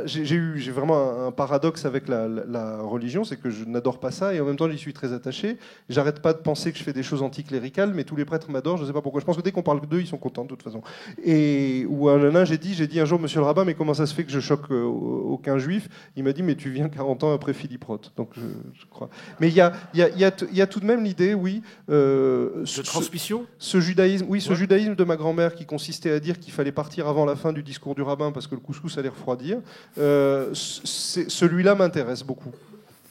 j'ai vraiment un paradoxe avec la religion, c'est que je n'adore pas ça et en même temps j'y suis très attaché. J'arrête pas de penser que je fais des choses anticléricales, mais tous les prêtres m'adorent, je ne sais pas pourquoi. Je pense que dès qu'on parle d'eux, ils sont contents de toute façon. Ou à un nain, j'ai dit un jour, monsieur le rabbin, mais comment ça se fait que je choque aucun juif? Il m'a dit, mais tu viens 40 ans après Philippe Roth. Donc je crois. Mais il y a tout de même l'idée, oui. De transmission. Ce judaïsme de ma grand-mère qui consistait à dire qu'il fallait partir avant la fin du discours du rabbin parce que le couscous allait refroidir, celui-là m'intéresse beaucoup.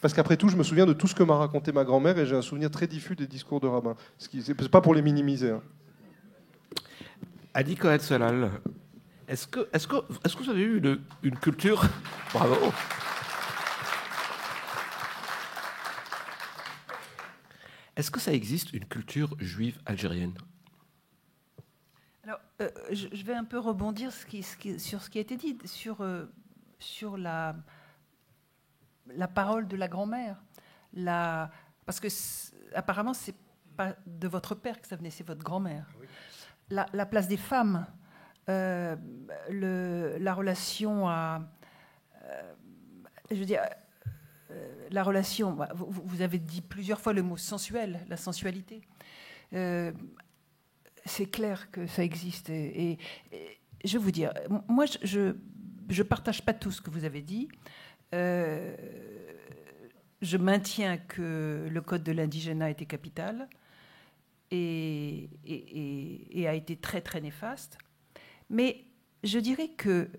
Parce qu'après tout, je me souviens de tout ce que m'a raconté ma grand-mère et j'ai un souvenir très diffus des discours de rabbin. C'est pas pour les minimiser. Hein. Adi Cohen-Solal, est-ce que vous avez eu une culture... Bravo. Est-ce que ça existe une culture juive algérienne? Alors, je vais un peu rebondir sur ce qui a été dit, sur la parole de la grand-mère. Parce que apparemment, c'est pas de votre père que ça venait, c'est votre grand-mère. Oui. La place des femmes, la relation à... je veux dire... la relation, vous avez dit plusieurs fois le mot sensuel, la sensualité. C'est clair que ça existe. Et je vais vous dire, moi, je ne partage pas tout ce que vous avez dit. Je maintiens que le code de l'indigénat était capital et a été très, très néfaste. Mais je dirais que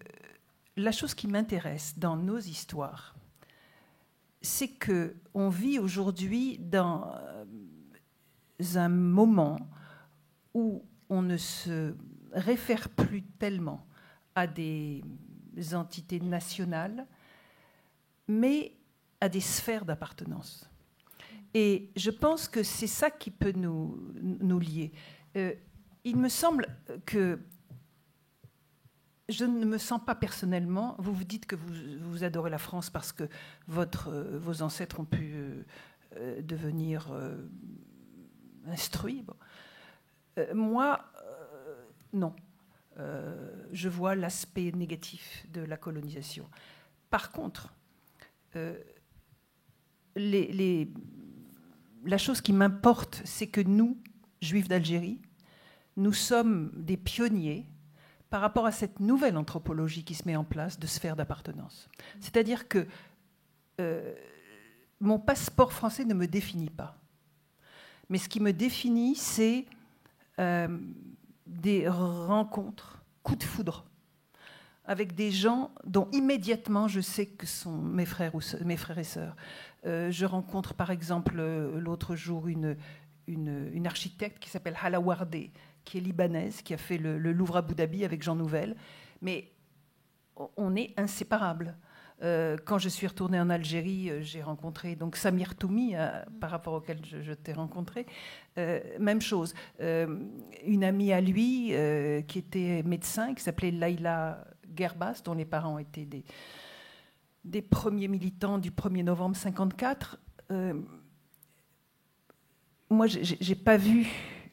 la chose qui m'intéresse dans nos histoires, c'est qu'on vit aujourd'hui dans un moment où on ne se réfère plus tellement à des entités nationales, mais à des sphères d'appartenance. Et je pense que c'est ça qui peut nous lier. Il me semble que je ne me sens pas personnellement... Vous dites que vous adorez la France parce que vos ancêtres ont pu devenir instruits. Bon. Moi, non. Je vois l'aspect négatif de la colonisation. Par contre, la chose qui m'importe, c'est que nous, Juifs d'Algérie, nous sommes des pionniers par rapport à cette nouvelle anthropologie qui se met en place de sphère d'appartenance. C'est-à-dire que mon passeport français ne me définit pas. Mais ce qui me définit, c'est des rencontres, coups de foudre, avec des gens dont immédiatement je sais que sont mes frères et sœurs. Je rencontre par exemple l'autre jour une architecte qui s'appelle Hala Wardé, qui est libanaise, qui a fait le Louvre à Abu Dhabi avec Jean Nouvel. Mais on est inséparables. Quand je suis retournée en Algérie, j'ai rencontré donc Samir Toumi, par rapport auquel je t'ai rencontré. Même chose. Une amie à lui qui était médecin, qui s'appelait Laïla Gerbas, dont les parents étaient des premiers militants du 1er novembre 1954. Moi, j'ai pas vu,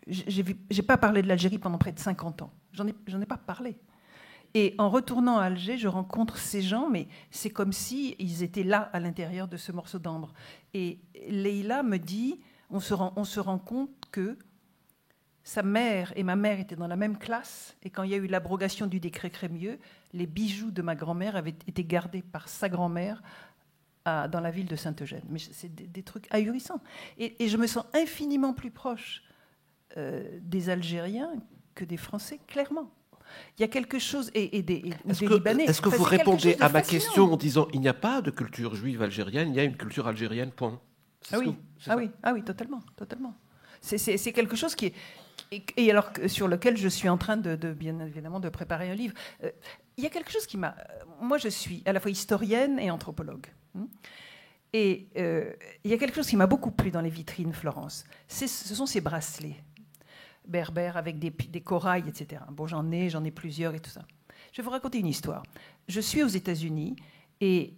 j'ai pas parlé de l'Algérie pendant près de 50 ans. J'en ai pas parlé. Et en retournant à Alger, je rencontre ces gens, mais c'est comme si ils étaient là, à l'intérieur de ce morceau d'ambre. Et Leïla me dit, on se rend compte que sa mère et ma mère étaient dans la même classe, et quand il y a eu l'abrogation du décret Crémieux, les bijoux de ma grand-mère avaient été gardés par sa grand-mère dans la ville de Saint-Eugène. Mais c'est des trucs ahurissants. Et je me sens infiniment plus proche des Algériens que des Français, clairement. Il y a quelque chose, et des Libanais. Est-ce que vous répondez à ma question en disant il n'y a pas de culture juive algérienne, il y a une culture algérienne, point. Oui, totalement. C'est quelque chose qui est... Et alors, sur lequel je suis en train bien évidemment, de préparer un livre. Il y a quelque chose qui m'a... Moi, je suis à la fois historienne et anthropologue. Et il y a quelque chose qui m'a beaucoup plu dans les vitrines Florence. Ce sont ces bracelets berbères avec des corails, etc. Bon, j'en ai plusieurs et tout ça. Je vais vous raconter une histoire. Je suis aux États-Unis et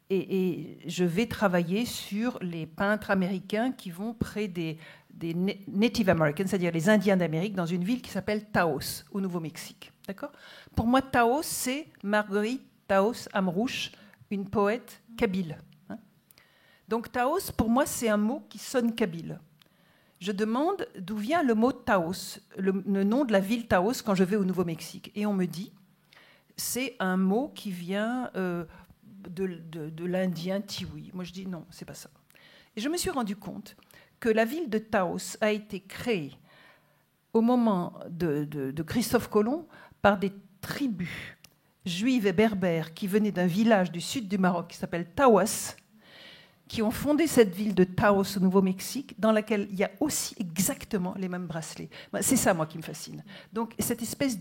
je vais travailler sur les peintres américains qui vont près des Native Americans, c'est-à-dire les Indiens d'Amérique, dans une ville qui s'appelle Taos, au Nouveau-Mexique. D'accord ? Pour moi, Taos, c'est Marguerite Taos Amrouche, une poète kabyle. Donc Taos, pour moi, c'est un mot qui sonne kabyle. Je demande d'où vient le mot Taos, le nom de la ville Taos quand je vais au Nouveau-Mexique. Et on me dit, c'est un mot qui vient de l'indien tiwi. Moi, je dis non, c'est pas ça. Et je me suis rendu compte que la ville de Taos a été créée au moment de Christophe Colomb par des tribus juives et berbères qui venaient d'un village du sud du Maroc qui s'appelle Tawas, qui ont fondé cette ville de Taos au Nouveau-Mexique, dans laquelle il y a aussi exactement les mêmes bracelets. C'est ça, moi, qui me fascine. Donc, cette espèce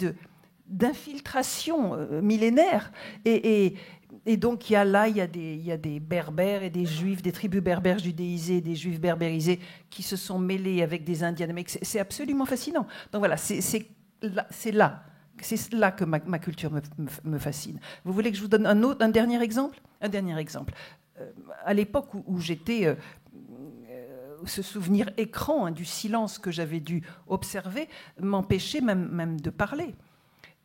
d'infiltration millénaire. Et donc, il y a des berbères et des juifs, des tribus berbères judéisées, des juifs berbérisés qui se sont mêlés avec des Indiens. C'est absolument fascinant. Donc, voilà, c'est là que ma culture me fascine. Vous voulez que je vous donne un dernier exemple ? Un dernier exemple. À l'époque où j'étais, ce souvenir écran du silence que j'avais dû observer m'empêchait même de parler.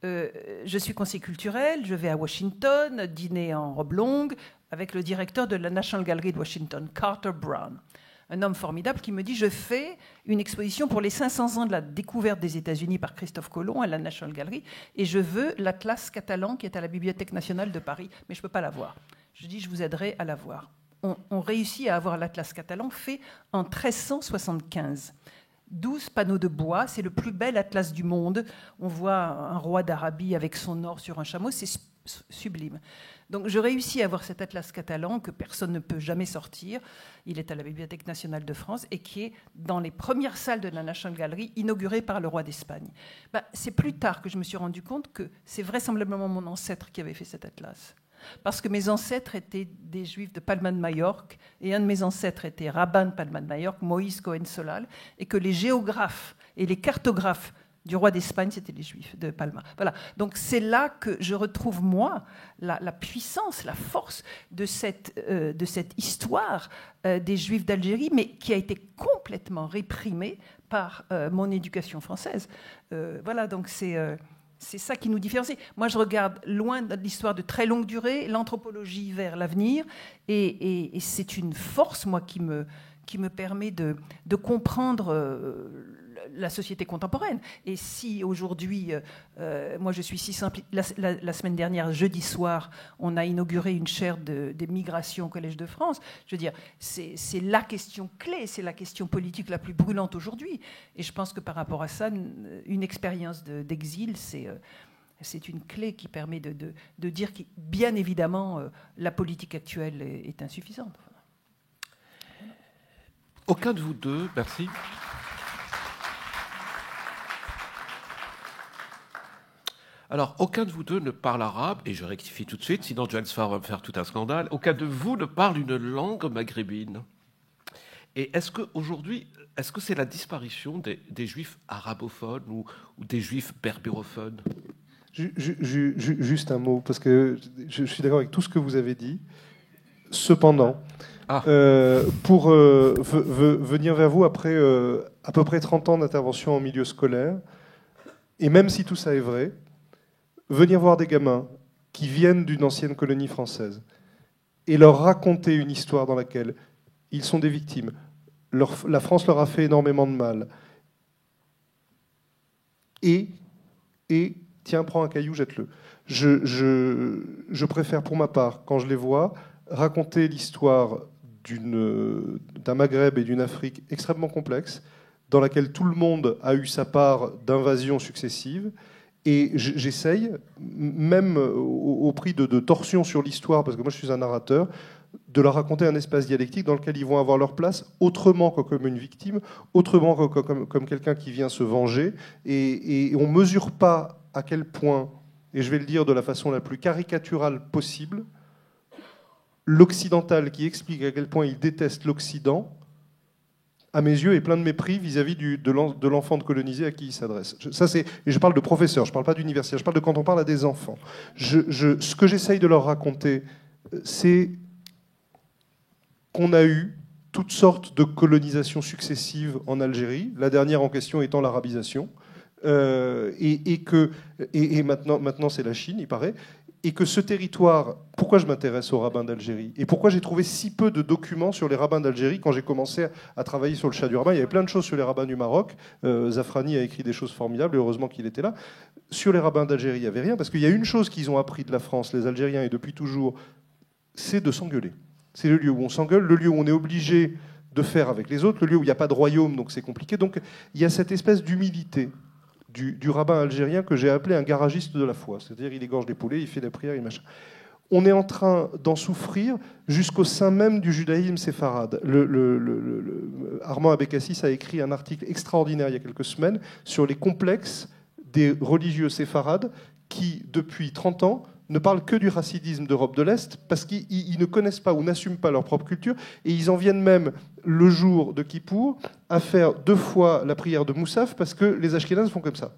Je suis conseiller culturel, je vais à Washington, dîner en robe longue avec le directeur de la National Gallery de Washington, Carter Brown, un homme formidable qui me dit « Je fais une exposition pour les 500 ans de la découverte des États-Unis par Christophe Colomb à la National Gallery et je veux l'Atlas catalan qui est à la Bibliothèque nationale de Paris, mais je ne peux pas l'avoir. » Je dis, je vous aiderai à l'avoir. On réussit à avoir l'Atlas catalan fait en 1375. 12 panneaux de bois, c'est le plus bel atlas du monde. On voit un roi d'Arabie avec son or sur un chameau, c'est sublime. Donc je réussis à avoir cet atlas catalan que personne ne peut jamais sortir. Il est à la Bibliothèque nationale de France et qui est dans les premières salles de la National Gallery, inaugurée par le roi d'Espagne. C'est plus tard que je me suis rendu compte que c'est vraisemblablement mon ancêtre qui avait fait cet atlas. Parce que mes ancêtres étaient des juifs de Palma de Majorque, et un de mes ancêtres était rabbin de Palma de Majorque, Moïse Cohen Solal, et que les géographes et les cartographes du roi d'Espagne, c'était les juifs de Palma. Voilà. Donc c'est là que je retrouve, moi, la puissance, la force de cette histoire des juifs d'Algérie, mais qui a été complètement réprimée par mon éducation française. Voilà, donc c'est ça qui nous différencie. Moi, je regarde loin de l'histoire de très longue durée, l'anthropologie vers l'avenir, et c'est une force, moi, qui me permet de comprendre la société contemporaine. Et si aujourd'hui, moi je suis si simple, la semaine dernière, jeudi soir, on a inauguré une chaire des migrations au Collège de France, je veux dire, c'est la question clé, c'est la question politique la plus brûlante aujourd'hui. Et je pense que par rapport à ça, une expérience d'exil, c'est une clé qui permet de dire que, bien évidemment, la politique actuelle est insuffisante. Aucun de vous deux, merci. Alors, aucun de vous deux ne parle arabe, et je rectifie tout de suite, sinon Johannes Farr va me faire tout un scandale. Aucun de vous ne parle une langue maghrébine. Et est-ce qu'aujourd'hui, est-ce que c'est la disparition des juifs arabophones ou des juifs berbérophones? Juste un mot, parce que je suis d'accord avec tout ce que vous avez dit. Cependant, pour venir vers vous après à peu près 30 ans d'intervention en milieu scolaire, et même si tout ça est vrai, venir voir des gamins qui viennent d'une ancienne colonie française et leur raconter une histoire dans laquelle ils sont des victimes, la France leur a fait énormément de mal, et tiens, prends un caillou, jette-le. Je préfère, pour ma part, quand je les vois, raconter l'histoire d'un Maghreb et d'une Afrique extrêmement complexe, dans laquelle tout le monde a eu sa part d'invasions successives. Et j'essaye, même au prix de torsions sur l'histoire, parce que moi je suis un narrateur, de leur raconter un espace dialectique dans lequel ils vont avoir leur place autrement que comme une victime, autrement que comme quelqu'un qui vient se venger. Et on ne mesure pas à quel point, et je vais le dire de la façon la plus caricaturale possible, l'occidental qui explique à quel point il déteste l'Occident, à mes yeux, est plein de mépris vis-à-vis de l'enfant de colonisé à qui il s'adresse. Et je parle de professeurs, je ne parle pas d'universitaires, je parle de quand on parle à des enfants. Ce que j'essaye de leur raconter, c'est qu'on a eu toutes sortes de colonisations successives en Algérie, la dernière en question étant l'arabisation, et maintenant c'est la Chine, il paraît, et que ce territoire, pourquoi je m'intéresse aux rabbins d'Algérie et pourquoi j'ai trouvé si peu de documents sur les rabbins d'Algérie quand j'ai commencé à travailler sur le Shah du rabbin. Il y avait plein de choses sur les rabbins du Maroc. Zafrani a écrit des choses formidables, et heureusement qu'il était là. Sur les rabbins d'Algérie, il n'y avait rien, parce qu'il y a une chose qu'ils ont appris de la France, les Algériens, et depuis toujours, c'est de s'engueuler. C'est le lieu où on s'engueule, le lieu où on est obligé de faire avec les autres, le lieu où il n'y a pas de royaume, donc c'est compliqué. Donc il y a cette espèce d'humilité du rabbin algérien que j'ai appelé un garagiste de la foi. C'est-à-dire, il égorge des poulets, il fait la prière, il machin. On est en train d'en souffrir jusqu'au sein même du judaïsme séfarade. Armand Abécassis a écrit un article extraordinaire il y a quelques semaines sur les complexes des religieux séfarades qui, depuis 30 ans, ne parlent que du racidisme d'Europe de l'Est parce qu'ils ne connaissent pas ou n'assument pas leur propre culture, et ils en viennent même, le jour de Kippour, à faire 2 fois la prière de Moussaf parce que les Ashkénazes font comme ça.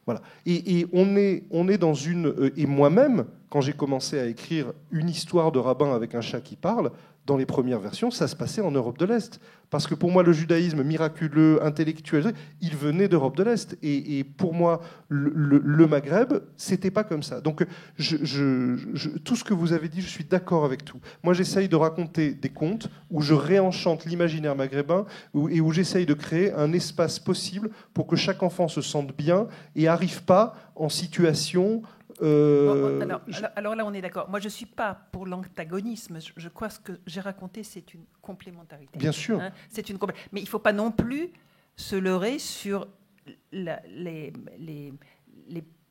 Voilà. Et on est dans une... Et moi-même, quand j'ai commencé à écrire une histoire de rabbin avec un chat qui parle, dans les premières versions, ça se passait en Europe de l'Est. Parce que pour moi, le judaïsme miraculeux, intellectuel, il venait d'Europe de l'Est. Et pour moi, le Maghreb, c'était pas comme ça. Donc, tout ce que vous avez dit, je suis d'accord avec tout. Moi, j'essaye de raconter des contes où je réenchante l'imaginaire maghrébin et où j'essaye de créer un espace possible pour que chaque enfant se sente bien et n'arrive pas en situation... Alors là, on est d'accord. Moi, je ne suis pas pour l'antagonisme. Je crois que ce que j'ai raconté, c'est une complémentarité. Bien sûr. Hein, mais il ne faut pas non plus se leurrer sur les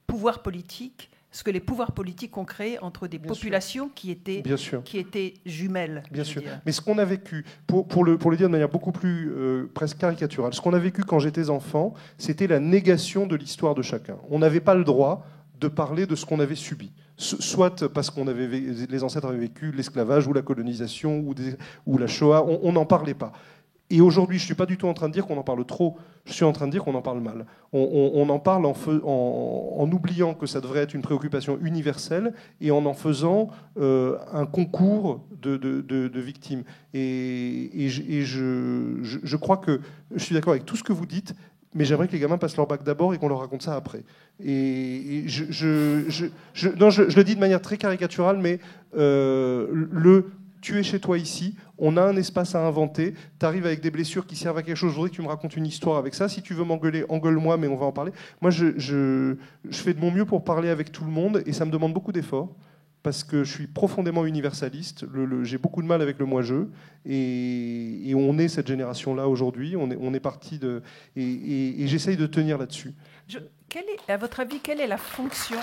pouvoirs politiques, ce que les pouvoirs politiques ont créé entre des populations qui étaient jumelles. Bien sûr. Mais ce qu'on a vécu, pour le dire de manière beaucoup plus presque caricaturale, ce qu'on a vécu quand j'étais enfant, c'était la négation de l'histoire de chacun. On n'avait pas le droit de parler de ce qu'on avait subi, soit parce qu'on les ancêtres avaient vécu l'esclavage ou la colonisation ou la Shoah, on n'en parlait pas. Et aujourd'hui, je ne suis pas du tout en train de dire qu'on en parle trop, je suis en train de dire qu'on en parle mal. On en parle en oubliant que ça devrait être une préoccupation universelle et en faisant un concours de victimes. Et je crois que je suis d'accord avec tout ce que vous dites, mais j'aimerais que les gamins passent leur bac d'abord et qu'on leur raconte ça après. Et je le dis de manière très caricaturale, mais tu es chez toi ici, on a un espace à inventer, tu arrives avec des blessures qui servent à quelque chose, je voudrais que tu me racontes une histoire avec ça. Si tu veux m'engueuler, engueule-moi, mais on va en parler. Moi, je fais de mon mieux pour parler avec tout le monde, et ça me demande beaucoup d'efforts, parce que je suis profondément universaliste, j'ai beaucoup de mal avec le moi-je, et on est cette génération-là aujourd'hui, on est parti de... Et j'essaye de tenir là-dessus. À votre avis, quelle est la fonction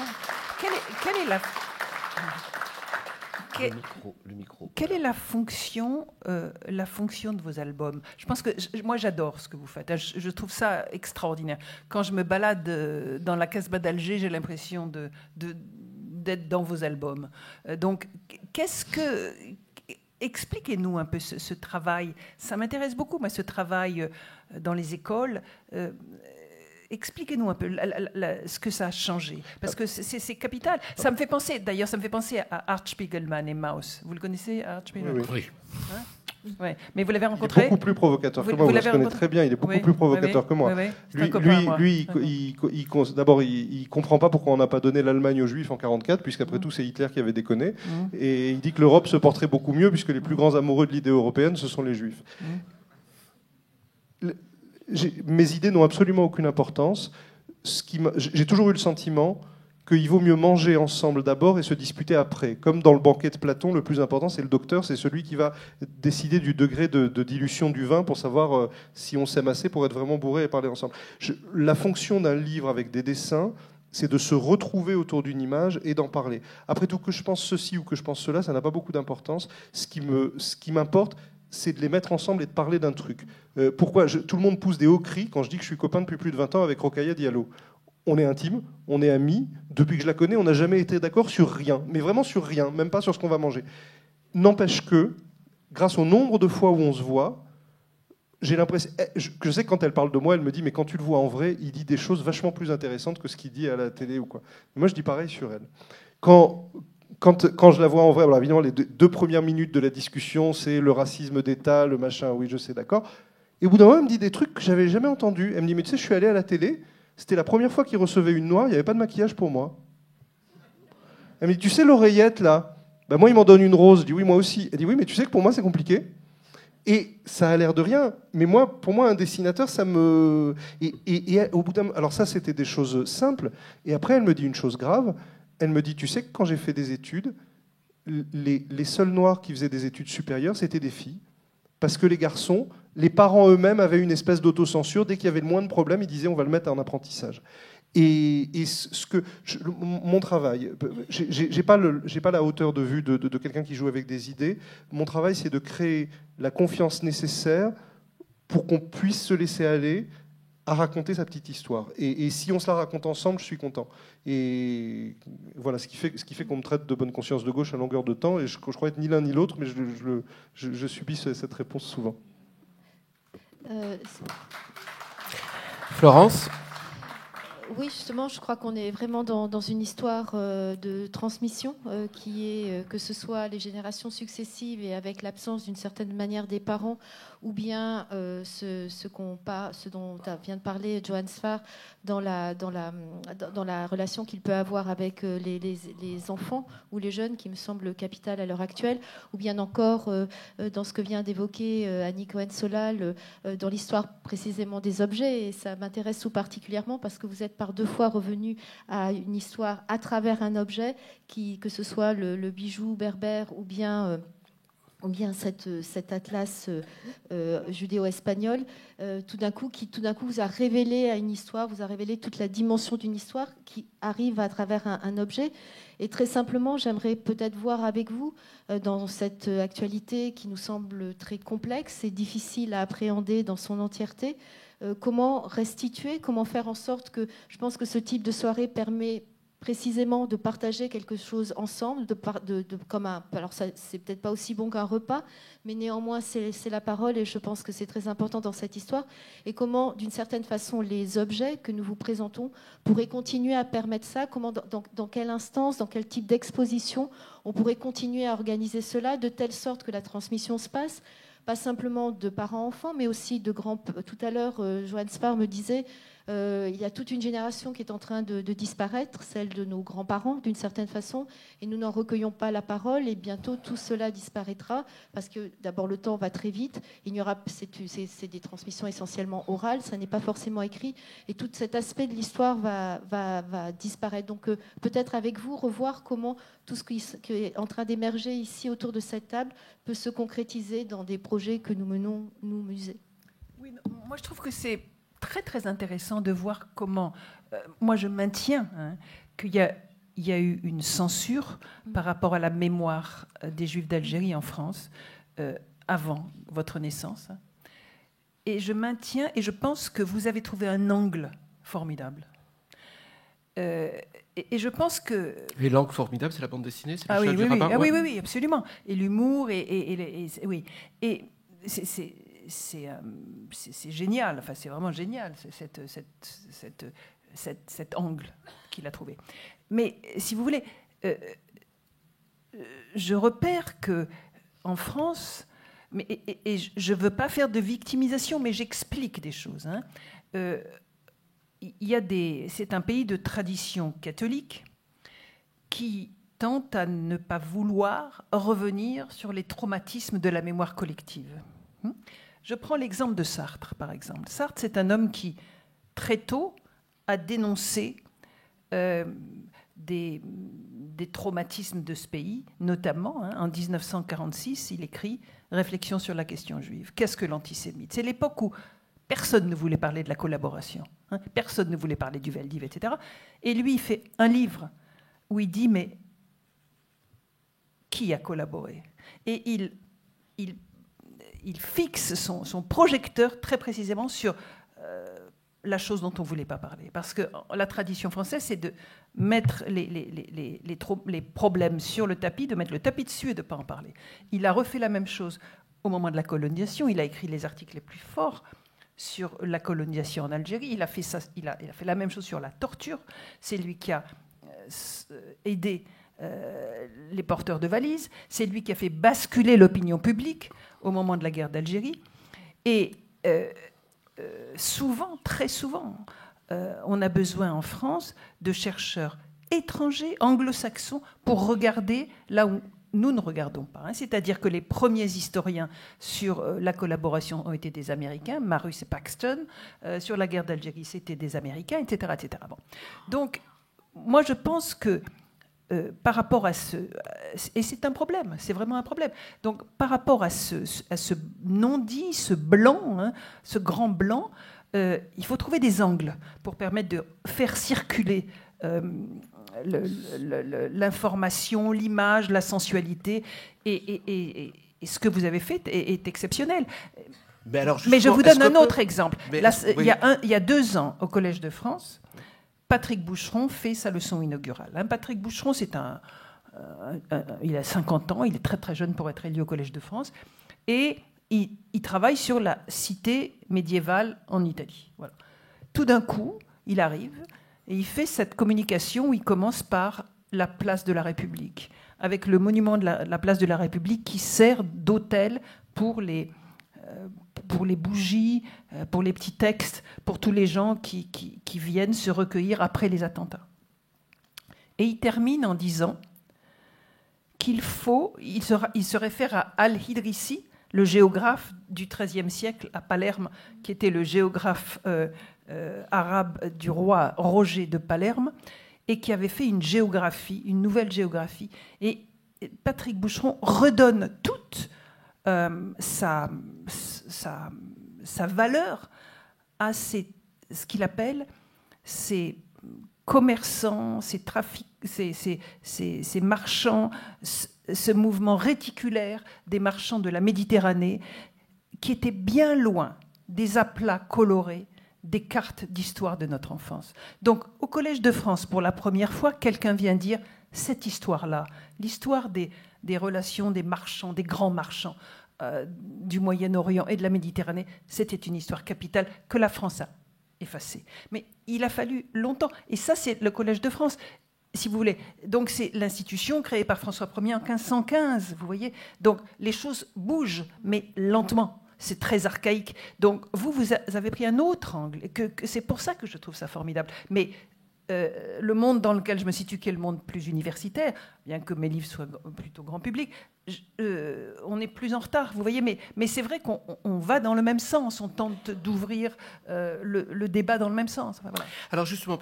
Le micro. Quelle est la fonction de vos albums? Je pense que moi j'adore ce que vous faites. Je trouve ça extraordinaire. Quand je me balade dans la Casbah d'Alger, j'ai l'impression d'être dans vos albums. Donc, expliquez-nous un peu ce travail. Ça m'intéresse beaucoup, moi, ce travail dans les écoles. Expliquez-nous un peu ce que ça a changé, parce que c'est capital. Ça me fait penser à Art Spiegelman et Maus. Vous le connaissez, Art Spiegelman? Oui. Hein? Ouais. Mais vous l'avez rencontré? Il est beaucoup plus provocateur que moi. Vous le connaissez très bien. Il est beaucoup plus provocateur que moi. Lui, d'abord, il comprend pas pourquoi on n'a pas donné l'Allemagne aux Juifs en 1944, puisqu'après tout, c'est Hitler qui avait déconné. Et il dit que l'Europe se porterait beaucoup mieux, puisque les plus grands amoureux de l'idée européenne, ce sont les Juifs. Mes idées n'ont absolument aucune importance. J'ai toujours eu le sentiment qu'il vaut mieux manger ensemble d'abord et se disputer après. Comme dans le banquet de Platon, le plus important, c'est le docteur, c'est celui qui va décider du degré de dilution du vin pour savoir si on s'aime assez pour être vraiment bourré et parler ensemble. La fonction d'un livre avec des dessins, c'est de se retrouver autour d'une image et d'en parler. Après tout, que je pense ceci ou que je pense cela, ça n'a pas beaucoup d'importance. Ce qui m'importe, c'est de les mettre ensemble et de parler d'un truc. Pourquoi tout le monde pousse des hauts cris quand je dis que je suis copain depuis plus de 20 ans avec Rokhaya Diallo. On est intimes, on est amis. Depuis que je la connais, on n'a jamais été d'accord sur rien. Mais vraiment sur rien, même pas sur ce qu'on va manger. N'empêche que, grâce au nombre de fois où on se voit, j'ai l'impression... Je sais que quand elle parle de moi, elle me dit « Mais quand tu le vois en vrai, il dit des choses vachement plus intéressantes que ce qu'il dit à la télé ou quoi. » Moi, je dis pareil sur elle. Quand je la vois en vrai, alors évidemment, les deux premières minutes de la discussion, c'est le racisme d'État, le machin, oui, je sais, d'accord. Et au bout d'un moment, elle me dit des trucs que j'avais jamais entendus. Elle me dit, mais tu sais, je suis allé à la télé, c'était la première fois qu'il recevait une noire, il n'y avait pas de maquillage pour moi. Elle me dit, tu sais, l'oreillette, là, bah, moi, il m'en donne une rose. Je dis, oui, moi aussi. Elle dit, oui, mais tu sais que pour moi, c'est compliqué. Et ça a l'air de rien, mais pour moi, un dessinateur, ça me... Et au bout d'un... Alors ça, c'était des choses simples. Et après, elle me dit une chose grave. Elle me dit, tu sais que quand j'ai fait des études, les seuls noirs qui faisaient des études supérieures, c'était des filles. Parce que les garçons, les parents eux-mêmes avaient une espèce d'autocensure. Dès qu'il y avait le moins de problèmes, ils disaient, on va le mettre en apprentissage. Et mon travail, j'ai pas la hauteur de vue de quelqu'un qui joue avec des idées. Mon travail, c'est de créer la confiance nécessaire pour qu'on puisse se laisser aller à raconter sa petite histoire. Et si on se la raconte ensemble, je suis content. Et voilà, ce qui fait qu'on me traite de bonne conscience de gauche à longueur de temps. Et je crois être ni l'un ni l'autre, mais je subis cette réponse souvent. Florence ? Oui, justement, je crois qu'on est vraiment dans une histoire de transmission qui est, que ce soit les générations successives et avec l'absence d'une certaine manière des parents, ou bien ce dont vient de parler Johann Sfar dans la relation qu'il peut avoir avec les enfants ou les jeunes, qui me semble capital à l'heure actuelle, ou bien encore dans ce que vient d'évoquer Annie Cohen-Solal, dans l'histoire précisément des objets. Et ça m'intéresse tout particulièrement parce que vous êtes par deux fois revenu à une histoire à travers un objet, que ce soit le bijou berbère ou bien cet atlas judéo-espagnol, tout d'un coup vous a révélé à une histoire, vous a révélé toute la dimension d'une histoire qui arrive à travers un objet. Et très simplement, j'aimerais peut-être voir avec vous, dans cette actualité qui nous semble très complexe et difficile à appréhender dans son entièreté, comment restituer, comment faire en sorte que, je pense que ce type de soirée permet précisément de partager quelque chose ensemble, alors ça, c'est peut-être pas aussi bon qu'un repas, mais néanmoins c'est la parole, et je pense que c'est très important dans cette histoire. Et comment, d'une certaine façon, les objets que nous vous présentons pourraient continuer à permettre ça, comment, dans quelle instance, dans quel type d'exposition on pourrait continuer à organiser cela de telle sorte que la transmission se passe, pas simplement de parents-enfants, mais aussi de grands... Tout à l'heure, Johann Sfar me disait, il y a toute une génération qui est en train de disparaître, celle de nos grands-parents, d'une certaine façon, et nous n'en recueillons pas la parole, et bientôt tout cela disparaîtra, parce que d'abord le temps va très vite, c'est des transmissions essentiellement orales, ça n'est pas forcément écrit, et tout cet aspect de l'histoire va disparaître. Donc peut-être avec vous, revoir comment tout ce qui est en train d'émerger ici autour de cette table peut se concrétiser dans des projets que nous menons, nous, musées. Oui, moi je trouve que c'est très très intéressant de voir comment, moi je maintiens qu'il y a il y a eu une censure par rapport à la mémoire des Juifs d'Algérie en France avant votre naissance. Et je maintiens, et je pense que vous avez trouvé un angle formidable. Et je pense que... Et l'angle formidable, c'est la bande dessinée, c'est le Ah oui, chat du oui, rabbin, oui. ouais. Oui, absolument. Et l'humour, oui. Et c'est génial, enfin c'est vraiment génial, cet angle qu'il a trouvé. Mais si vous voulez, je repère que en France, et je ne veux pas faire de victimisation, mais j'explique des choses. Hein. C'est un pays de tradition catholique qui tente à ne pas vouloir revenir sur les traumatismes de la mémoire collective. Je prends l'exemple de Sartre, par exemple. Sartre, c'est un homme qui, très tôt, a dénoncé des traumatismes de ce pays, notamment, en 1946, il écrit « Réflexion sur la question juive ». Qu'est-ce que l'antisémite ? C'est l'époque où personne ne voulait parler de la collaboration, personne ne voulait parler du Veldiv, etc. Et lui, il fait un livre où il dit « Mais qui a collaboré ?» Et il fixe son projecteur très précisément sur la chose dont on ne voulait pas parler. Parce que la tradition française, c'est de mettre les problèmes sur le tapis, de mettre le tapis dessus et de ne pas en parler. Il a refait la même chose au moment de la colonisation. Il a écrit les articles les plus forts sur la colonisation en Algérie. Il a fait la même chose sur la torture. C'est lui qui a aidé les porteurs de valises. C'est lui qui a fait basculer l'opinion publique au moment de la guerre d'Algérie. Et souvent, très souvent, on a besoin en France de chercheurs étrangers, anglo-saxons, pour regarder là où nous ne regardons pas. C'est-à-dire que les premiers historiens sur la collaboration ont été des Américains, Marus et Paxton. Sur la guerre d'Algérie, c'était des Américains, etc. etc. Bon. Donc, moi, je pense que par rapport à et c'est un problème, c'est vraiment un problème. Donc, par rapport à ce non-dit, ce blanc, ce grand blanc, il faut trouver des angles pour permettre de faire circuler l'information, l'image, la sensualité. Et ce que vous avez fait est exceptionnel. Mais je vous donne un autre exemple. Là, oui. Il y a 2 ans, au Collège de France, Patrick Boucheron fait sa leçon inaugurale. Patrick Boucheron, il a 50 ans, il est très très jeune pour être élu au Collège de France, et il travaille sur la cité médiévale en Italie. Voilà. Tout d'un coup, il arrive et il fait cette communication où il commence par la place de la République, avec le monument de la place de la République qui sert d'autel pour les bougies, pour les petits textes, pour tous les gens qui viennent se recueillir après les attentats. Et il termine en disant qu'il faut... Il se réfère à Al-Idrissi, le géographe du XIIIe siècle à Palerme, qui était le géographe arabe du roi Roger de Palerme, et qui avait fait une nouvelle géographie. Et Patrick Boucheron redonne toute sa valeur à ce qu'il appelle ces commerçants, ces marchands, ce mouvement réticulaire des marchands de la Méditerranée qui était bien loin des aplats colorés des cartes d'histoire de notre enfance. Donc, au Collège de France, pour la première fois, quelqu'un vient dire cette histoire-là, l'histoire des relations des marchands, des grands marchands du Moyen-Orient et de la Méditerranée, c'était une histoire capitale que la France a effacée. Mais il a fallu longtemps. Et ça, c'est le Collège de France, si vous voulez. Donc, c'est l'institution créée par François Ier en 1515, vous voyez. Donc, les choses bougent, mais lentement. C'est très archaïque. Donc, vous avez pris un autre angle. C'est pour ça que je trouve ça formidable. Mais le monde dans lequel je me situe, qui est le monde plus universitaire, bien que mes livres soient plutôt grand public, on est plus en retard, vous voyez, mais c'est vrai qu'on va dans le même sens, on tente d'ouvrir le débat dans le même sens. Enfin, voilà. Alors justement,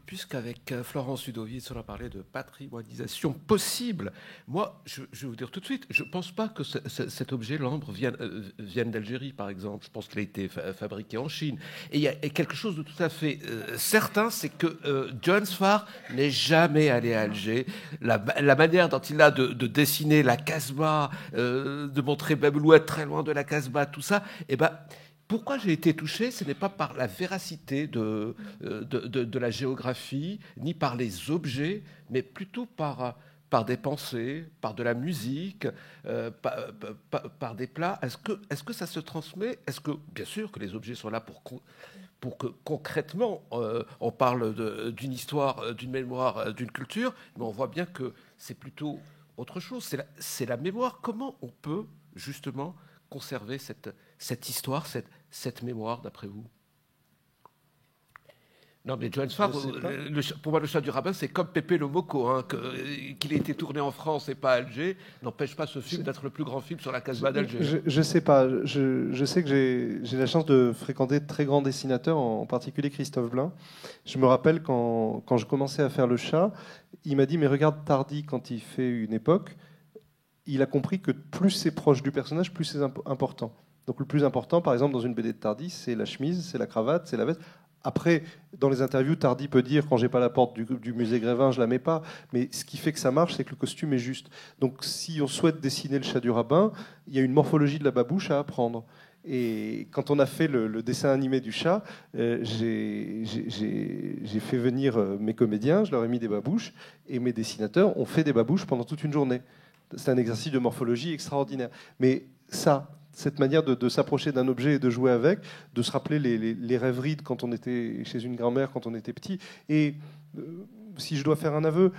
puisqu'avec Florence Udovitz, on a parlé de patrimoinisation possible, moi, je vais vous dire tout de suite, je ne pense pas que cet objet, l'ambre, vienne d'Algérie, par exemple. Je pense qu'il a été fabriqué en Chine. Et il y a quelque chose de tout à fait certain, c'est que Johannes Farr n'est jamais allé à Alger. La manière dont il a de dessiner la Casbah, de montrer Baboulouette très loin de la Casbah, tout ça, eh ben, pourquoi j'ai été touché, ce n'est pas par la véracité de la géographie, ni par les objets, mais plutôt par des pensées, par de la musique, par des plats. Est-ce que ça se transmet? Est-ce que, bien sûr, que les objets sont là pour que concrètement on parle d'une histoire, d'une mémoire, d'une culture, mais on voit bien que c'est plutôt autre chose. C'est la mémoire. Comment on peut justement conserver cette histoire, cette mémoire, d'après vous? Non, mais Johannes Farr, pour moi, le chat du rabbin, c'est comme Pépé le Moko, hein, qu'il ait été tourné en France et pas à Alger, n'empêche pas ce film d'être le plus grand film sur la Casbah d'Alger. Je sais pas. Je sais que j'ai la chance de fréquenter de très grands dessinateurs, en particulier Christophe Blain. Je me rappelle quand je commençais à faire le chat, il m'a dit, mais regarde Tardy quand il fait une époque, il a compris que plus c'est proche du personnage, plus c'est important. Donc le plus important, par exemple, dans une BD de Tardy, c'est la chemise, c'est la cravate, c'est la veste. Après, dans les interviews, Tardy peut dire, quand j'ai pas la porte du musée Grévin, je la mets pas. Mais ce qui fait que ça marche, c'est que le costume est juste. Donc si on souhaite dessiner le chat du rabbin, il y a une morphologie de la babouche à apprendre. Et quand on a fait le dessin animé du chat, j'ai fait venir mes comédiens, je leur ai mis des babouches, et mes dessinateurs ont fait des babouches pendant toute une journée. C'est un exercice de morphologie extraordinaire. Mais cette manière de s'approcher d'un objet et de jouer avec, de se rappeler les rêveries de quand on était chez une grand-mère, quand on était petit. Et si je dois faire un aveu,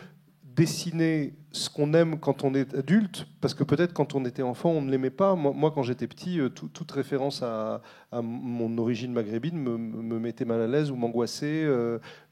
dessiner ce qu'on aime quand on est adulte, parce que peut-être quand on était enfant, on ne l'aimait pas. Moi quand j'étais petit, toute référence à mon origine maghrébine me mettait mal à l'aise ou m'angoissait.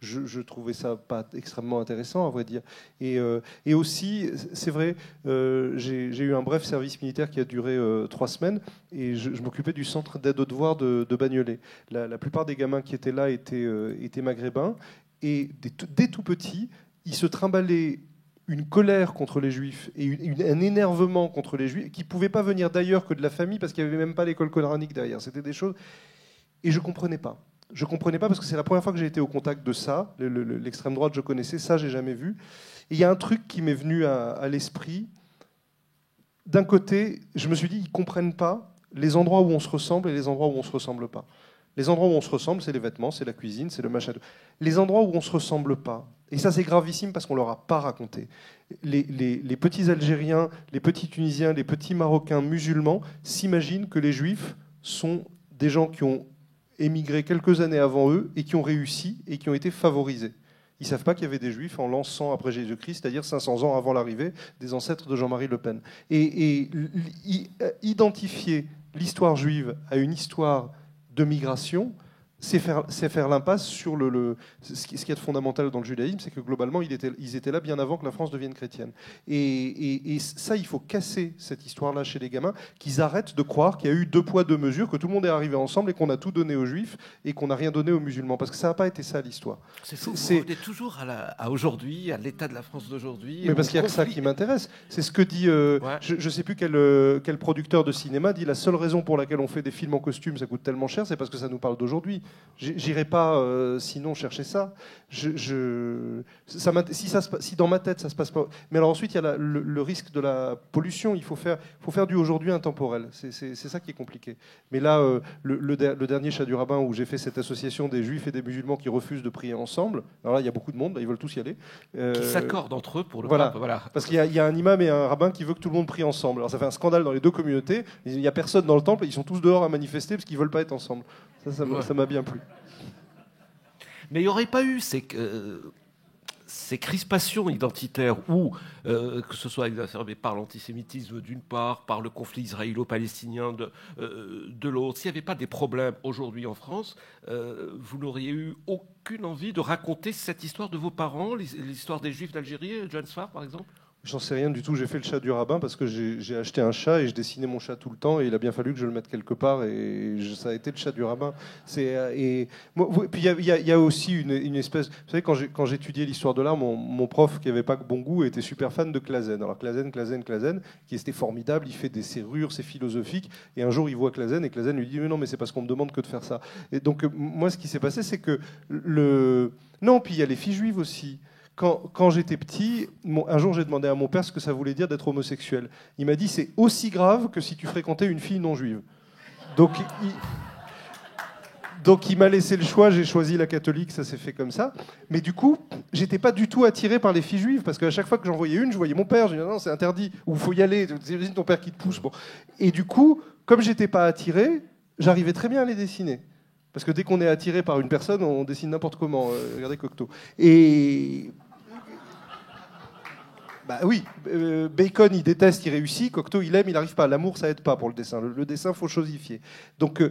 Je trouvais ça pas extrêmement intéressant, à vrai dire. Et aussi, c'est vrai, j'ai eu un bref service militaire qui a duré 3 semaines, et je m'occupais du centre d'aide aux devoirs de Bagnolet. La plupart des gamins qui étaient là étaient maghrébins, et dès tout petits, ils se trimballaient une colère contre les Juifs et un énervement contre les Juifs qui ne pouvait pas venir d'ailleurs que de la famille, parce qu'il n'y avait même pas l'école coranique derrière. C'était des choses... Et je ne comprenais pas. Je ne comprenais pas parce que c'est la première fois que j'ai été au contact de ça. L'extrême droite, je connaissais. Ça, je n'ai jamais vu. Et il y a un truc qui m'est venu à l'esprit. D'un côté, je me suis dit, ils ne comprennent pas les endroits où on se ressemble et les endroits où on ne se ressemble pas. Les endroits où on se ressemble, c'est les vêtements, c'est la cuisine, c'est le machin. Les endroits où on ne se ressemble pas, et ça c'est gravissime parce qu'on ne leur a pas raconté. Les petits Algériens, les petits Tunisiens, les petits Marocains musulmans s'imaginent que les Juifs sont des gens qui ont émigré quelques années avant eux et qui ont réussi et qui ont été favorisés. Ils ne savent pas qu'il y avait des Juifs en l'an 100 après Jésus-Christ, c'est-à-dire 500 ans avant l'arrivée des ancêtres de Jean-Marie Le Pen. Et identifier l'histoire juive à une histoire de migration, c'est faire l'impasse sur ce qui est fondamental dans le judaïsme, c'est que globalement, ils étaient là bien avant que la France devienne chrétienne. Et ça, il faut casser cette histoire-là chez les gamins, qu'ils arrêtent de croire qu'il y a eu 2 poids, 2 mesures, que tout le monde est arrivé ensemble et qu'on a tout donné aux Juifs et qu'on n'a rien donné aux musulmans. Parce que ça n'a pas été ça, l'histoire. C'est fou, vous revenez toujours à aujourd'hui, à l'état de la France d'aujourd'hui. Mais parce qu'il y a que ça qui m'intéresse. C'est ce que dit... Je ne sais plus quel producteur de cinéma dit, la seule raison pour laquelle on fait des films en costume, ça coûte tellement cher, c'est parce que ça nous parle d'aujourd'hui. J'irai pas sinon chercher ça. Si dans ma tête ça se passe pas. Mais alors ensuite il y a le risque de la pollution. Il faut faire du aujourd'hui intemporel. C'est ça qui est compliqué. Mais là, le dernier chat du rabbin où j'ai fait cette association des Juifs et des musulmans qui refusent de prier ensemble. Alors là il y a beaucoup de monde, là, ils veulent tous y aller. Qui s'accordent entre eux pour le pape. Voilà. Parce qu'il y a un imam et un rabbin qui veut que tout le monde prie ensemble. Alors ça fait un scandale dans les 2 communautés. Il n'y a personne dans le temple. Ils sont tous dehors à manifester parce qu'ils veulent pas être ensemble. Ça m'a bien plu. Mais il n'y aurait pas eu ces crispations identitaires ou que ce soit exacerbé par l'antisémitisme d'une part, par le conflit israélo-palestinien de l'autre. S'il n'y avait pas des problèmes aujourd'hui en France, vous n'auriez eu aucune envie de raconter cette histoire de vos parents, l'histoire des Juifs d'Algérie, Johannes Farr par exemple? J'en sais rien du tout. J'ai fait le chat du rabbin parce que j'ai acheté un chat et je dessinais mon chat tout le temps et il a bien fallu que je le mette quelque part et ça a été le chat du rabbin. Et puis il y a aussi une espèce. Vous savez, quand j'étudiais l'histoire de l'art, mon prof qui avait pas que bon goût était super fan de Clasen. Alors Clasen, qui était formidable. Il fait des serrures, c'est philosophique. Et un jour, il voit Clasen et Clasen lui dit mais non, mais c'est parce qu'on me demande que de faire ça. Et donc moi, ce qui s'est passé, c'est que non, puis il y a les filles juives aussi. Quand j'étais petit, un jour j'ai demandé à mon père ce que ça voulait dire d'être homosexuel. Il m'a dit c'est aussi grave que si tu fréquentais une fille non juive. Donc il m'a laissé le choix, j'ai choisi la catholique, ça s'est fait comme ça. Mais du coup, j'étais pas du tout attiré par les filles juives parce qu'à chaque fois que j'en voyais une, je voyais mon père, je disais non, c'est interdit, ou faut y aller, t'imagines ton père qui te pousse. Bon. Et du coup, comme j'étais pas attiré, j'arrivais très bien à les dessiner. Parce que dès qu'on est attiré par une personne, on dessine n'importe comment. Regardez Cocteau. Et bah oui, Bacon, il déteste, il réussit. Cocteau, il aime, il n'arrive pas. L'amour, ça aide pas pour le dessin. Le dessin, faut chosifier. Donc,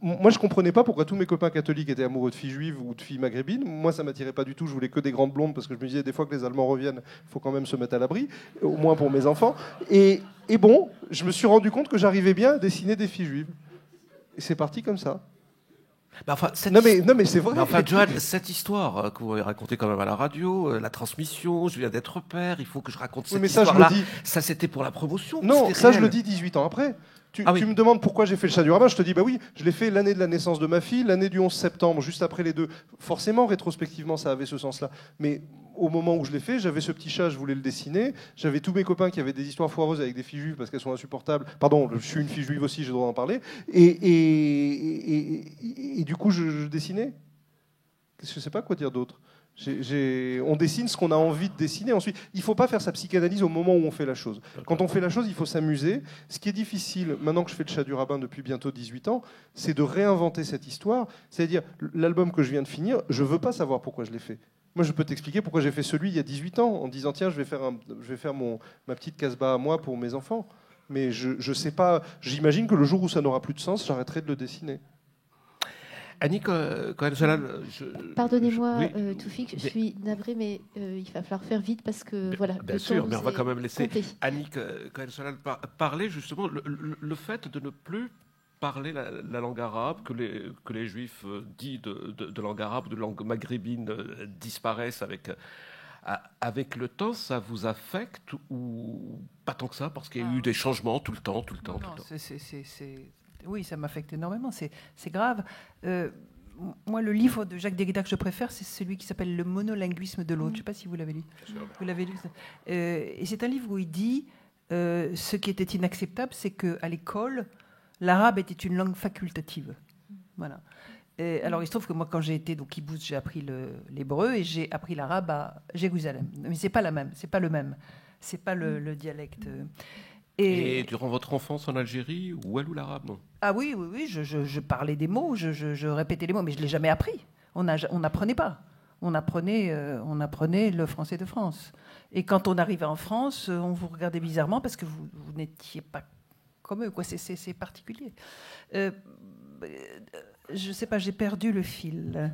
moi, je comprenais pas pourquoi tous mes copains catholiques étaient amoureux de filles juives ou de filles maghrébines. Moi, ça m'attirait pas du tout. Je voulais que des grandes blondes parce que je me disais, des fois que les Allemands reviennent, faut quand même se mettre à l'abri, au moins pour mes enfants. Et bon, je me suis rendu compte que j'arrivais bien à dessiner des filles juives. Et c'est parti comme ça. Mais enfin, non mais c'est vrai. Mais enfin, Johan, cette histoire que vous avez racontée quand même à la radio, la transmission, je viens d'être père, il faut que je raconte cette histoire-là. Ça, c'était pour la promotion. Non, ça, je le dis 18 ans après. Tu me demandes pourquoi j'ai fait le chat du rabbin, je te dis bah oui, je l'ai fait l'année de la naissance de ma fille, l'année du 11 septembre, juste après les deux. Forcément, rétrospectivement, ça avait ce sens-là. Mais au moment où je l'ai fait, j'avais ce petit chat, je voulais le dessiner. J'avais tous mes copains qui avaient des histoires foireuses avec des filles juives parce qu'elles sont insupportables. Pardon, je suis une fille juive aussi, j'ai le droit d'en parler. Et du coup, je dessinais. Je ne sais pas quoi dire d'autre. On dessine ce qu'on a envie de dessiner. Ensuite, il ne faut pas faire sa psychanalyse au moment où on fait la chose. Quand on fait la chose, il faut s'amuser. Ce qui est difficile, maintenant que je fais le chat du rabbin depuis bientôt 18 ans, c'est de réinventer cette histoire. C'est-à-dire, l'album que je viens de finir, je ne veux pas savoir pourquoi je l'ai fait. Moi, je peux t'expliquer pourquoi j'ai fait celui il y a 18 ans, en disant, tiens, je vais faire ma petite casbah à moi pour mes enfants. Mais je ne sais pas, j'imagine que le jour où ça n'aura plus de sens, j'arrêterai de le dessiner. Annick Cohen-Jalal, pardonnez-moi, oui, Toufik, je suis navrée, mais il va falloir faire vite parce que voilà. Bien sûr, mais on va quand même laisser Annick Cohen-Jalal parler justement le fait de ne plus parler la langue arabe, que les juifs dits de langue arabe, de langue maghrébine disparaissent avec le temps. Ça vous affecte ou pas tant que ça parce qu'il y a eu des changements tout le temps. Oui, ça m'affecte énormément, c'est grave. Moi, le livre de Jacques Derrida que je préfère, c'est celui qui s'appelle « Le monolinguisme de l'autre ». Je ne sais pas si vous l'avez lu. Vous l'avez lu. Et c'est un livre où il dit ce qui était inacceptable, c'est qu'à l'école, l'arabe était une langue facultative. Voilà. Alors, il se trouve que moi, quand j'ai été au kibbutz, j'ai appris l'hébreu et j'ai appris l'arabe à Jérusalem. Mais c'est pas la même, c'est pas le même, c'est pas le dialecte. Et durant votre enfance en Algérie, ou l'arabe, non ? Ah oui, je parlais des mots, je répétais les mots, mais je ne l'ai jamais appris. On n'apprenait pas. On apprenait le français de France. Et quand on arrivait en France, on vous regardait bizarrement parce que vous n'étiez pas comme eux, quoi. C'est particulier. Je ne sais pas, j'ai perdu le fil.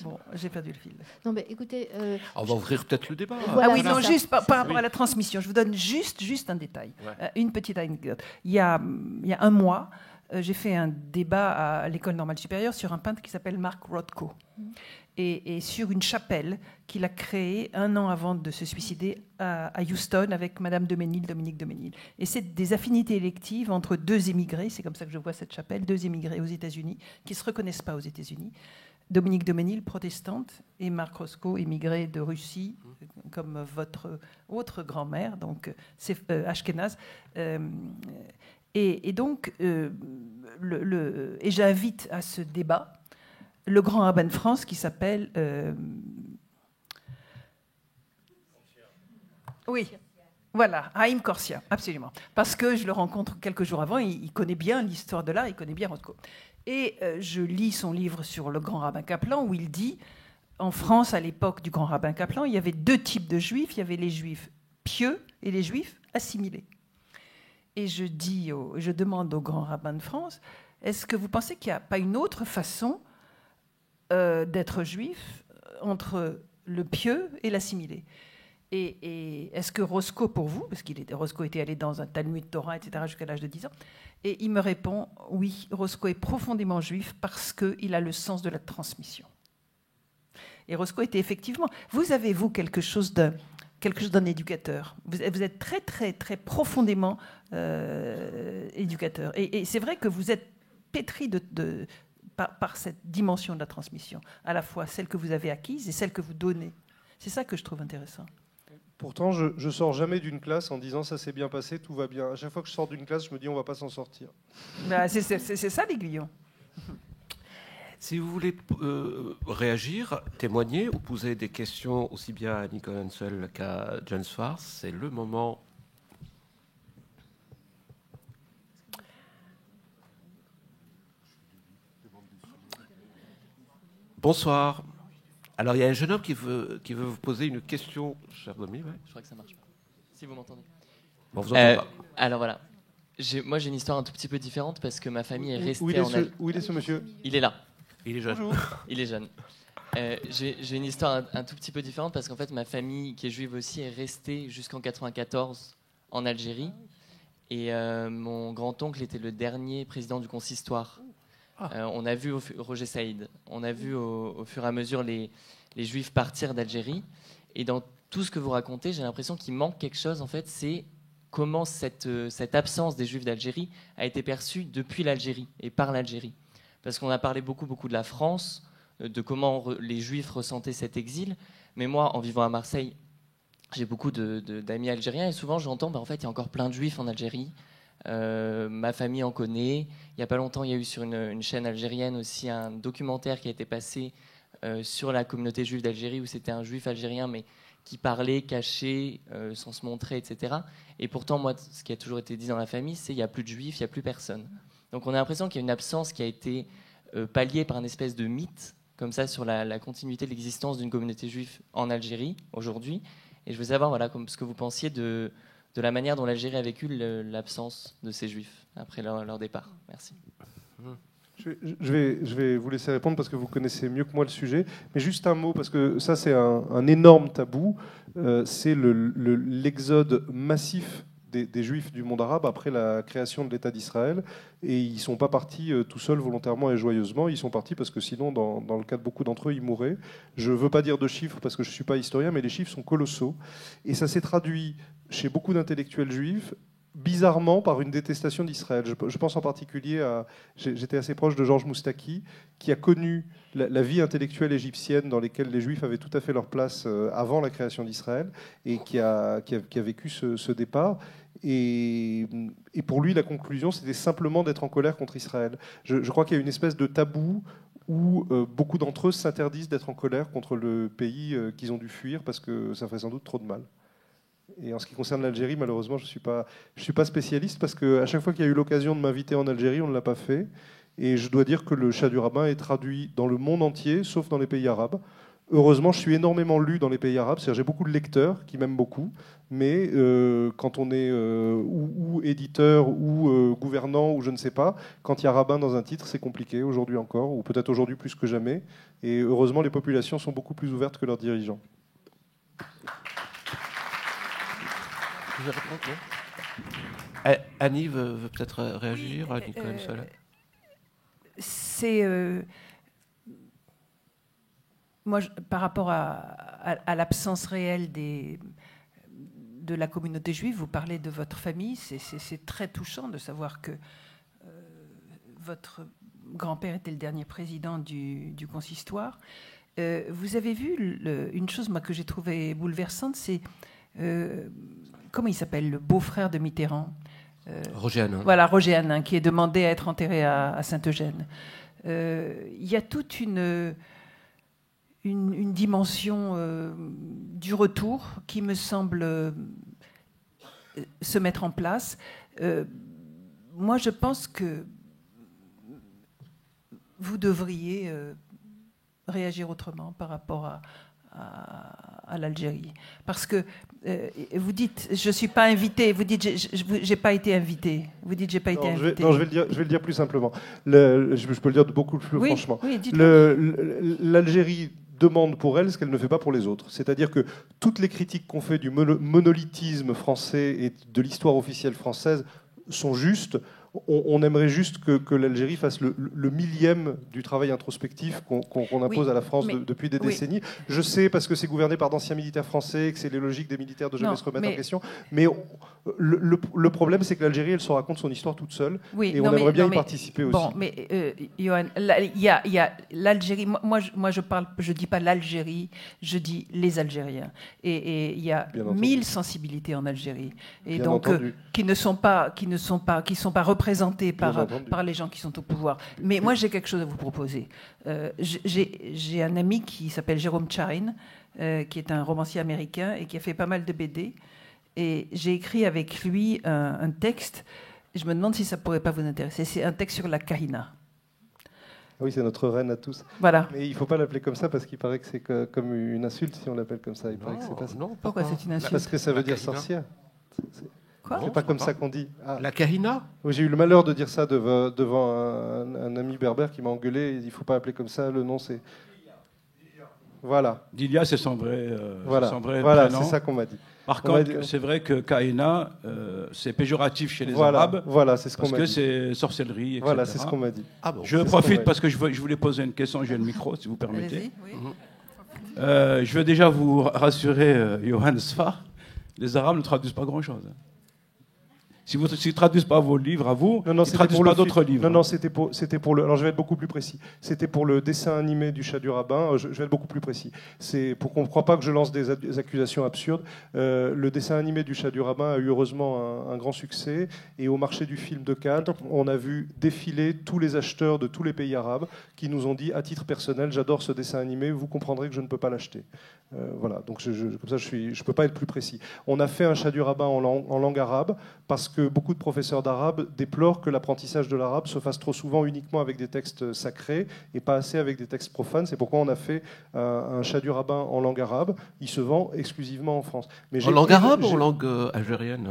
Bon, j'ai perdu le fil. Non, mais écoutez... on va ouvrir peut-être le débat. Voilà, oui, non, juste par rapport à la transmission. Je vous donne juste un détail, une petite anecdote. Il y a un mois, j'ai fait un débat à l'École normale supérieure sur un peintre qui s'appelle Mark Rothko. Et sur une chapelle qu'il a créée un an avant de se suicider à Houston avec Madame Dominique Deménil. Et c'est des affinités électives entre deux émigrés, c'est comme ça que je vois cette chapelle, deux émigrés aux États-Unis, qui ne se reconnaissent pas aux États-Unis. Dominique Deménil, protestante, et Marc Roscoe, émigré de Russie, comme votre autre grand-mère, donc c'est Ashkenaz. Et donc, et j'invite à ce débat le grand rabbin de France qui s'appelle... Oui, voilà, Haïm Korsia, absolument. Parce que je le rencontre quelques jours avant, il connaît bien l'histoire de l'art, il connaît bien Rothko. Et je lis son livre sur le grand rabbin Kaplan, où il dit, en France, à l'époque du grand rabbin Kaplan, il y avait deux types de juifs. Il y avait les juifs pieux et les juifs assimilés. Et je demande au grand rabbin de France, est-ce que vous pensez qu'il n'y a pas une autre façon d'être juif entre le pieux et l'assimilé ? Et est-ce que Roscoe, pour vous, parce Roscoe était allé dans un Talmud Torah, etc., jusqu'à l'âge de 10 ans, et il me répond, oui, Roscoe est profondément juif parce qu'il a le sens de la transmission. Et Roscoe était effectivement... Vous avez, vous, quelque chose d'un éducateur. Vous êtes très, très, très profondément éducateur. Et c'est vrai que vous êtes pétri par cette dimension de la transmission, à la fois celle que vous avez acquise et celle que vous donnez. C'est ça que je trouve intéressant. Pourtant, je sors jamais d'une classe en disant ça s'est bien passé, tout va bien. À chaque fois que je sors d'une classe, je me dis on va pas s'en sortir. C'est ça l'aiguillon. Si vous voulez réagir, témoigner ou poser des questions aussi bien à Nicole Hensel qu'à John Swartz, c'est le moment. Bonsoir. Alors, il y a un jeune homme qui veut vous poser une question, cher Domi. Ouais. Je crois que ça marche pas. Si vous m'entendez. Bon, vous entendez pas. Alors voilà. Moi, j'ai une histoire un tout petit peu différente parce que ma famille est restée Où il est ce monsieur ? Il est là. Il est jeune. Bonjour. Il est jeune. J'ai une histoire un tout petit peu différente parce qu'en fait, ma famille, qui est juive aussi, est restée jusqu'en 94 en Algérie. Et mon grand-oncle était le dernier président du consistoire. On a vu Roger Saïd. On a vu au fur et à mesure les juifs partir d'Algérie. Et dans tout ce que vous racontez, j'ai l'impression qu'il manque quelque chose. En fait, c'est comment cette absence des juifs d'Algérie a été perçue depuis l'Algérie et par l'Algérie. Parce qu'on a parlé beaucoup de la France, de comment les Juifs ressentaient cet exil. Mais moi, en vivant à Marseille, j'ai beaucoup d'amis algériens et souvent j'entends, en fait, il y a encore plein de Juifs en Algérie. Ma famille en connaît. Il n'y a pas longtemps, il y a eu sur une chaîne algérienne aussi un documentaire qui a été passé sur la communauté juive d'Algérie où c'était un Juif algérien, mais qui parlait caché, sans se montrer, etc. Et pourtant, moi, ce qui a toujours été dit dans la famille, c'est qu'il n'y a plus de Juifs, il n'y a plus personne. Donc on a l'impression qu'il y a une absence qui a été palliée par une espèce de mythe, comme ça, sur la continuité de l'existence d'une communauté juive en Algérie, aujourd'hui. Et je veux savoir ce que vous pensiez de la manière dont l'Algérie a vécu l'absence de ces juifs après leur départ. Merci. Je vais vous laisser répondre parce que vous connaissez mieux que moi le sujet. Mais juste un mot, parce que ça, c'est un énorme tabou. C'est l'exode massif des Juifs du monde arabe après la création de l'État d'Israël. Et ils ne sont pas partis tout seuls volontairement et joyeusement. Ils sont partis parce que sinon, dans le cas de beaucoup d'entre eux, ils mourraient. Je ne veux pas dire de chiffres parce que je ne suis pas historien, mais les chiffres sont colossaux. Et ça s'est traduit chez beaucoup d'intellectuels juifs, bizarrement, par une détestation d'Israël. Je pense en particulier à... J'étais assez proche de Georges Moustaki, qui a connu la vie intellectuelle égyptienne dans laquelle les Juifs avaient tout à fait leur place avant la création d'Israël, et qui a vécu ce départ. Et pour lui, la conclusion, c'était simplement d'être en colère contre Israël. Je crois qu'il y a une espèce de tabou où beaucoup d'entre eux s'interdisent d'être en colère contre le pays qu'ils ont dû fuir, parce que ça ferait sans doute trop de mal. Et en ce qui concerne l'Algérie, malheureusement, je ne suis pas spécialiste parce qu'à chaque fois qu'il y a eu l'occasion de m'inviter en Algérie, on ne l'a pas fait. Et je dois dire que le Chat du rabbin est traduit dans le monde entier, sauf dans les pays arabes. Heureusement, je suis énormément lu dans les pays arabes. C'est-à-dire, j'ai beaucoup de lecteurs qui m'aiment beaucoup. Mais quand on est ou éditeur ou gouvernant ou je ne sais pas, quand il y a rabbin dans un titre, c'est compliqué aujourd'hui encore, ou peut-être aujourd'hui plus que jamais. Et heureusement, les populations sont beaucoup plus ouvertes que leurs dirigeants. Annie veut peut-être réagir à Nicole Hensel. C'est moi, par rapport à l'absence réelle de la communauté juive, vous parlez de votre famille, c'est très touchant de savoir que votre grand-père était le dernier président du consistoire. Vous avez vu une chose que j'ai trouvée bouleversante, c'est comment il s'appelle, le beau-frère de Mitterrand, Roger Hanin. Voilà, Roger Hanin, qui est demandé à être enterré à Saint-Eugène. Il y a toute une dimension du retour qui me semble se mettre en place. Moi, je pense que vous devriez réagir autrement par rapport à l'Algérie. Parce que vous dites, je ne suis pas invité. Vous dites, j'ai pas été invité. Vous dites, j'ai pas été invité. Je vais le dire plus simplement. Je peux le dire beaucoup plus franchement. Oui, l'Algérie demande pour elle ce qu'elle ne fait pas pour les autres. C'est-à-dire que toutes les critiques qu'on fait du monolithisme français et de l'histoire officielle française sont justes. On aimerait juste que l'Algérie fasse le millième du travail introspectif qu'on impose à la France depuis des décennies. Je sais, parce que c'est gouverné par d'anciens militaires français, que c'est les logiques des militaires de jamais se remettre en question. Mais le problème, c'est que l'Algérie, elle se raconte son histoire toute seule. Et on aimerait bien y participer aussi. Bon, mais Johan, il y a l'Algérie. Moi, je dis pas l'Algérie, je dis les Algériens. Et il y a 1000 sensibilités en Algérie. Et donc, qui sont pas représentés par les gens qui sont au pouvoir. Mais moi, j'ai quelque chose à vous proposer. J'ai un ami qui s'appelle Jérôme Tcharin, qui est un romancier américain et qui a fait pas mal de BD. Et j'ai écrit avec lui un texte. Je me demande si ça pourrait pas vous intéresser. C'est un texte sur la kahina. Oui, c'est notre reine à tous. Voilà. Mais il ne faut pas l'appeler comme ça parce qu'il paraît que c'est comme une insulte si on l'appelle comme ça. Il paraît que c'est pas ça. Non, pourquoi c'est une insulte? Parce que ça veut dire sorcière. Quoi? C'est pas comme ça qu'on dit. Ah. La kahina? Oui, j'ai eu le malheur de dire ça devant un ami berbère qui m'a engueulé. Il ne faut pas appeler comme ça. Le nom, c'est... Voilà. Dilia, c'est son vrai, voilà. Prénom. C'est ça qu'on m'a dit. Par contre, c'est vrai que Kahina, c'est péjoratif chez les Arabes. Voilà, c'est ce qu'on m'a dit. Parce que c'est sorcellerie, etc. Voilà, c'est ce qu'on m'a dit. Ah bon, je profite parce que je voulais poser une question. J'ai le micro, si vous permettez. Oui. Je veux déjà vous rassurer, Johan Sfar, les Arabes ne traduisent pas grand-chose. Si vous ne traduisent pas vos livres à vous, ils ne traduisent pas d'autres livres. Non, c'était pour le... Alors, je vais être beaucoup plus précis. C'était pour le dessin animé du Chat du Rabbin. Je vais être beaucoup plus précis. C'est pour qu'on ne croit pas que je lance des accusations absurdes. Le dessin animé du Chat du Rabbin a eu heureusement un grand succès. Et au marché du film de Cannes, on a vu défiler tous les acheteurs de tous les pays arabes qui nous ont dit, à titre personnel, j'adore ce dessin animé, vous comprendrez que je ne peux pas l'acheter. Voilà, donc comme ça, je ne peux pas être plus précis. On a fait un Chat du Rabbin en langue arabe parce que beaucoup de professeurs d'arabe déplorent que l'apprentissage de l'arabe se fasse trop souvent uniquement avec des textes sacrés et pas assez avec des textes profanes. C'est pourquoi on a fait un Chat du Rabbin en langue arabe. Il se vend exclusivement en France. Mais en langue arabe ou en langue algérienne?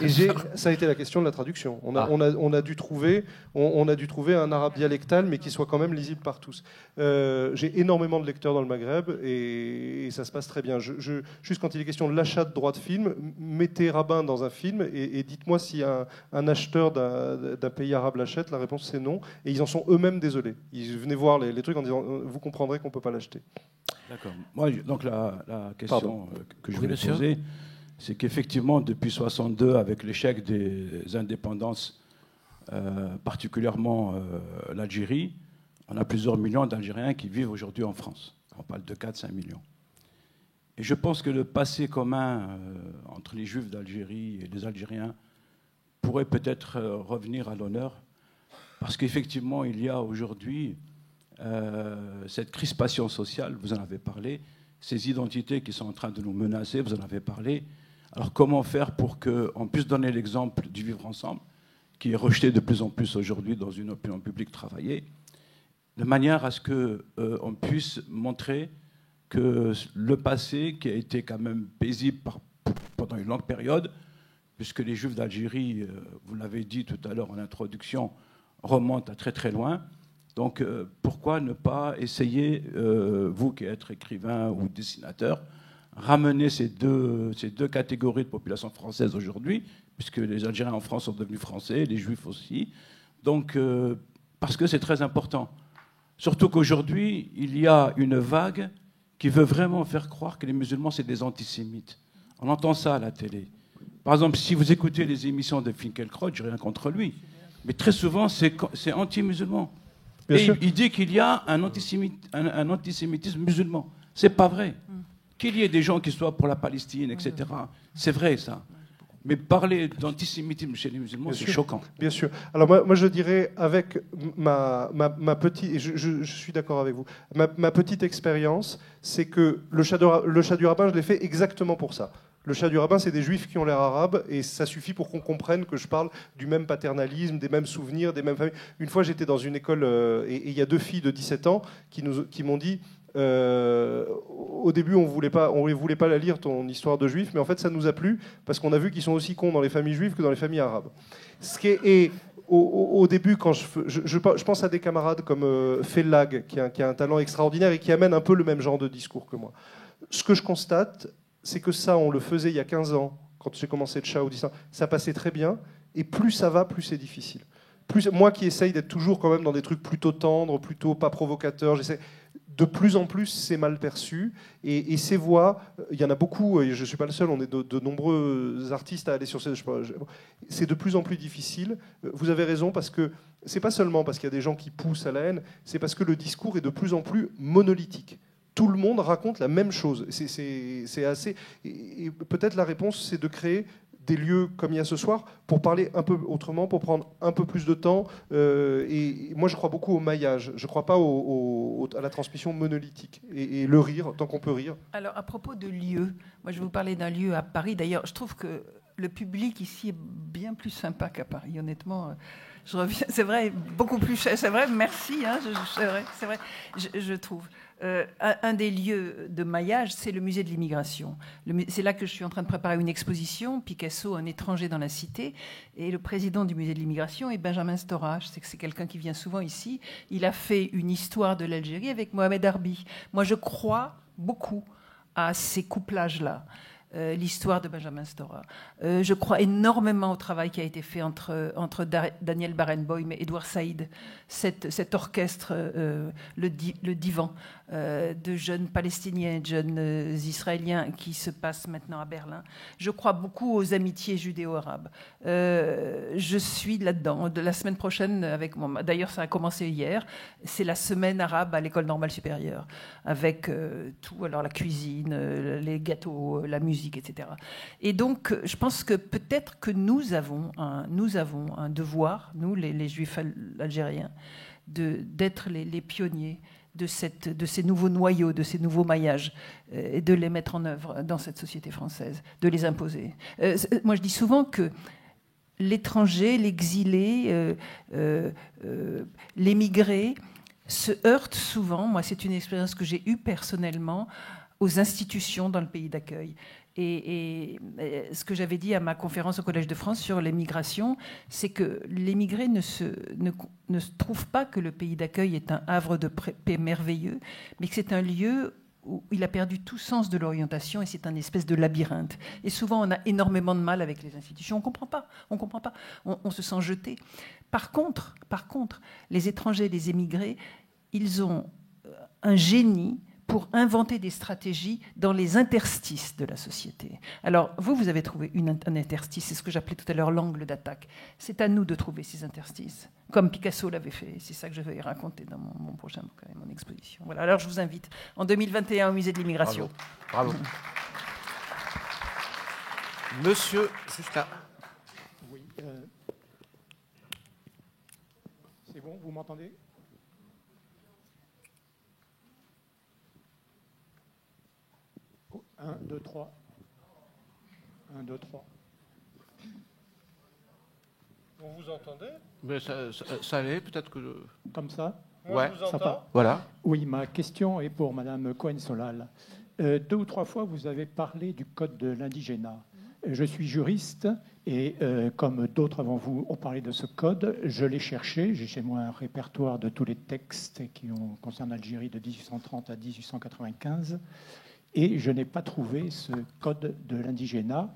Et ça a été la question de la traduction. On a dû trouver un arabe dialectal, mais qui soit quand même lisible par tous. J'ai énormément de lecteurs dans le Maghreb et ça se passe très bien. Juste quand il est question de l'achat de droits de film, mettez Rabbin dans un film et dites-moi si un acheteur d'un pays arabe l'achète. La réponse c'est non. Et ils en sont eux-mêmes désolés. Ils venaient voir les trucs en disant vous comprendrez qu'on ne peut pas l'acheter. D'accord. Moi, donc la question que je voulais poser, c'est qu'effectivement, depuis 1962, avec l'échec des indépendances, particulièrement l'Algérie, on a plusieurs millions d'Algériens qui vivent aujourd'hui en France. On parle de 4-5 millions. Et je pense que le passé commun entre les Juifs d'Algérie et les Algériens pourrait peut-être revenir à l'honneur, parce qu'effectivement, il y a aujourd'hui cette crispation sociale, vous en avez parlé, ces identités qui sont en train de nous menacer, vous en avez parlé. Alors comment faire pour qu'on puisse donner l'exemple du vivre ensemble, qui est rejeté de plus en plus aujourd'hui dans une opinion publique travaillée, de manière à ce qu'on puisse montrer que le passé, qui a été quand même paisible pendant une longue période, puisque les Juifs d'Algérie, vous l'avez dit tout à l'heure en introduction, remontent à très très loin. Donc pourquoi ne pas essayer, vous qui êtes écrivain ou dessinateur, ramener ces deux catégories de population française aujourd'hui, puisque les Algériens en France sont devenus français, les Juifs aussi. Donc, parce que c'est très important. Surtout qu'aujourd'hui, il y a une vague qui veut vraiment faire croire que les musulmans, c'est des antisémites. On entend ça à la télé. Par exemple, si vous écoutez les émissions de Finkielkraut, je n'ai rien contre lui, mais très souvent, c'est anti-musulman. Et il dit qu'il y a un antisémitisme musulman. C'est pas vrai. Qu'il y ait des gens qui soient pour la Palestine, etc., c'est vrai, ça. Mais parler d'antisémitisme chez les musulmans, c'est choquant. Bien sûr. Alors moi, je dirais, avec ma petite... Et je suis d'accord avec vous. Ma petite expérience, c'est que le chat du rabbin, je l'ai fait exactement pour ça. Le Chat du Rabbin, c'est des juifs qui ont l'air arabes, et ça suffit pour qu'on comprenne que je parle du même paternalisme, des mêmes souvenirs, des mêmes familles. Une fois, j'étais dans une école, et il y a 2 filles de 17 ans qui m'ont dit... au début, on voulait pas la lire, ton histoire de juif, mais en fait, ça nous a plu parce qu'on a vu qu'ils sont aussi cons dans les familles juives que dans les familles arabes. Et au début, quand je pense à des camarades comme Fellag, qui a un talent extraordinaire et qui amène un peu le même genre de discours que moi. Ce que je constate, c'est que ça, on le faisait il y a 15 ans, quand j'ai commencé Tcha ou 10 ans, ça passait très bien, et plus ça va, plus c'est difficile. Moi qui essaye d'être toujours quand même dans des trucs plutôt tendres, plutôt pas provocateurs, j'essaie... De plus en plus, c'est mal perçu. Et ces voix, il y en a beaucoup, et je ne suis pas le seul, on est de nombreux artistes à aller sur ces... C'est de plus en plus difficile. Vous avez raison, parce que c'est pas seulement parce qu'il y a des gens qui poussent à la haine, c'est parce que le discours est de plus en plus monolithique. Tout le monde raconte la même chose. C'est assez... Et peut-être la réponse, c'est de créer des lieux comme il y a ce soir, pour parler un peu autrement, pour prendre un peu plus de temps. Et moi, je crois beaucoup au maillage. Je ne crois pas à la transmission monolithique. Et le rire, tant qu'on peut rire. Alors, à propos de lieux, moi, je vais vous parler d'un lieu à Paris. D'ailleurs, je trouve que le public ici est bien plus sympa qu'à Paris, honnêtement. Je reviens, c'est vrai, beaucoup plus cher. C'est vrai, merci. Hein, c'est vrai, je trouve. Un des lieux de maillage, c'est le musée de l'immigration. C'est là que je suis en train de préparer une exposition, Picasso, un étranger dans la cité. Et le président du musée de l'immigration est Benjamin Stora. Je sais que c'est quelqu'un qui vient souvent ici. Il a fait une histoire de l'Algérie avec Mohamed Arbi. Moi, je crois beaucoup à ces couplages-là. L'histoire de Benjamin Stora. Je crois énormément au travail qui a été fait entre Daniel Barenboim et Edouard Saïd, cet orchestre, le divan, de jeunes Palestiniens, de jeunes Israéliens qui se passe maintenant à Berlin. Je crois beaucoup aux amitiés judéo-arabes. Je suis là-dedans. De la semaine prochaine, d'ailleurs ça a commencé hier, c'est la semaine arabe à l'École normale supérieure, avec tout, alors la cuisine, les gâteaux, la musique, etc. Et donc, je pense que peut-être que nous avons un devoir, nous, les Juifs algériens, d'être les pionniers de ces nouveaux noyaux, de ces nouveaux maillages, et de les mettre en œuvre dans cette société française, de les imposer. Moi, je dis souvent que l'étranger, l'exilé, l'émigré se heurte souvent, moi c'est une expérience que j'ai eue personnellement, aux institutions dans le pays d'accueil. Et ce que j'avais dit à ma conférence au Collège de France sur l'émigration, c'est que l'émigré ne se trouve pas que le pays d'accueil est un havre de paix merveilleux, mais que c'est un lieu où il a perdu tout sens de l'orientation et c'est un espèce de labyrinthe. Et souvent, on a énormément de mal avec les institutions. On comprend pas. On se sent jeté. Par contre, les étrangers, les émigrés, ils ont un génie pour inventer des stratégies dans les interstices de la société. Alors, vous avez trouvé un interstice, c'est ce que j'appelais tout à l'heure l'angle d'attaque. C'est à nous de trouver ces interstices, comme Picasso l'avait fait. C'est ça que je vais raconter dans mon prochain bouquin, mon exposition. Voilà, alors je vous invite en 2021 au Musée de l'Immigration. Bravo. Monsieur, juste là. Oui. C'est bon, vous m'entendez ? 1, 2, 3. 1, 2, 3. On vous entendait ? Mais ça allait, peut-être que... Comme ça ? Ouais, ça va. Voilà. Oui, ma question est pour Madame Cohen-Solal. 2 ou 3 fois, vous avez parlé du code de l'indigénat. Je suis juriste et comme d'autres avant vous ont parlé de ce code, je l'ai cherché. J'ai chez moi un répertoire de tous les textes qui concernent l'Algérie de 1830 à 1895. Et je n'ai pas trouvé ce code de l'indigénat.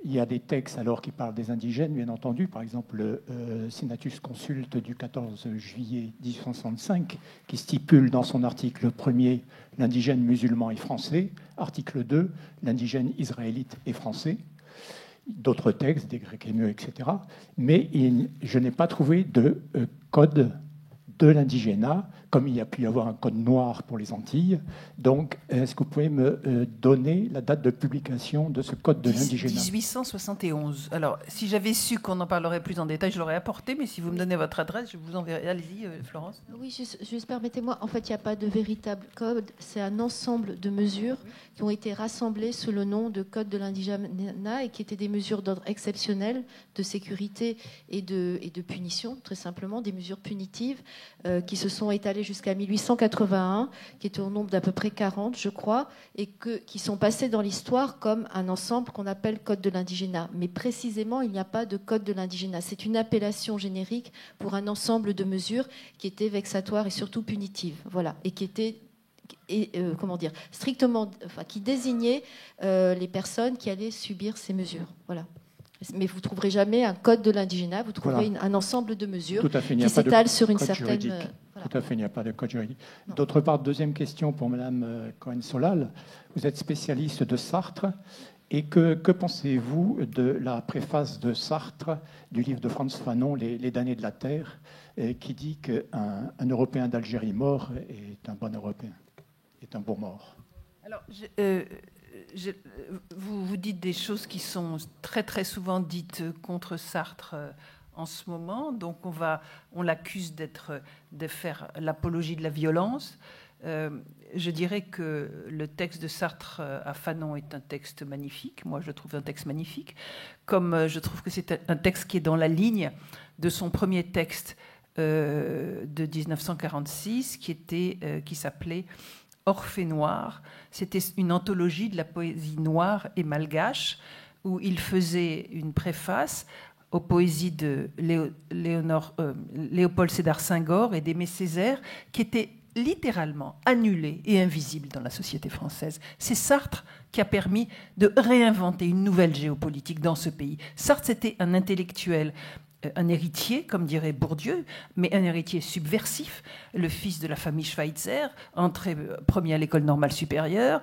Il y a des textes alors qui parlent des indigènes, bien entendu. Par exemple, le Senatus Consulte du 14 juillet 1865, qui stipule dans son article 1er l'indigène musulman et français. Article 2, l'indigène israélite et français. D'autres textes, des Grecs émeux, etc. Mais je n'ai pas trouvé de code de l'indigénat, comme il y a pu y avoir un code noir pour les Antilles. Donc, est-ce que vous pouvez me donner la date de publication de ce code de l'indigénat ? 1871. Alors, si j'avais su qu'on en parlerait plus en détail, je l'aurais apporté, mais si vous me donnez votre adresse, je vous enverrai. Allez-y, Florence. Oui, juste permettez-moi. En fait, il n'y a pas de véritable code. C'est un ensemble de mesures qui ont été rassemblées sous le nom de code de l'indigénat et qui étaient des mesures d'ordre exceptionnel, de sécurité et de punition, très simplement, des mesures punitives qui se sont étalées jusqu'à 1881, qui étaient au nombre d'à peu près 40, je crois, et qui sont passés dans l'histoire comme un ensemble qu'on appelle Code de l'indigénat. Mais précisément, il n'y a pas de Code de l'indigénat. C'est une appellation générique pour un ensemble de mesures qui étaient vexatoires et surtout punitives, voilà, et qui étaient strictement, qui désignait les personnes qui allaient subir ces mesures. Voilà. Mais vous ne trouverez jamais un code de l'indigénat, vous trouverez un ensemble de mesures qui s'étalent sur une certaine... Tout à fait, il n'y a pas de code juridique. D'autre part, deuxième question pour Mme Cohen-Solal. Vous êtes spécialiste de Sartre. Et que pensez-vous de la préface de Sartre du livre de Frantz Fanon, Les damnés de la terre, qui dit qu'un Européen d'Algérie mort est un bon Européen, est un bon mort? Alors, vous dites des choses qui sont très très souvent dites contre Sartre en ce moment. Donc on l'accuse de faire l'apologie de la violence. Je dirais que le texte de Sartre à Fanon est un texte magnifique. Moi, je trouve un texte magnifique. Comme je trouve que c'est un texte qui est dans la ligne de son premier texte de 1946, qui s'appelait Orphée noir. C'était une anthologie de la poésie noire et malgache, où il faisait une préface aux poésies de Léopold Sédar Senghor et d'Aimé Césaire, qui étaient littéralement annulés et invisibles dans la société française. C'est Sartre qui a permis de réinventer une nouvelle géopolitique dans ce pays. Sartre, c'était un intellectuel, un héritier, comme dirait Bourdieu, mais un héritier subversif, le fils de la famille Schweitzer, entré premier à l'école normale supérieure,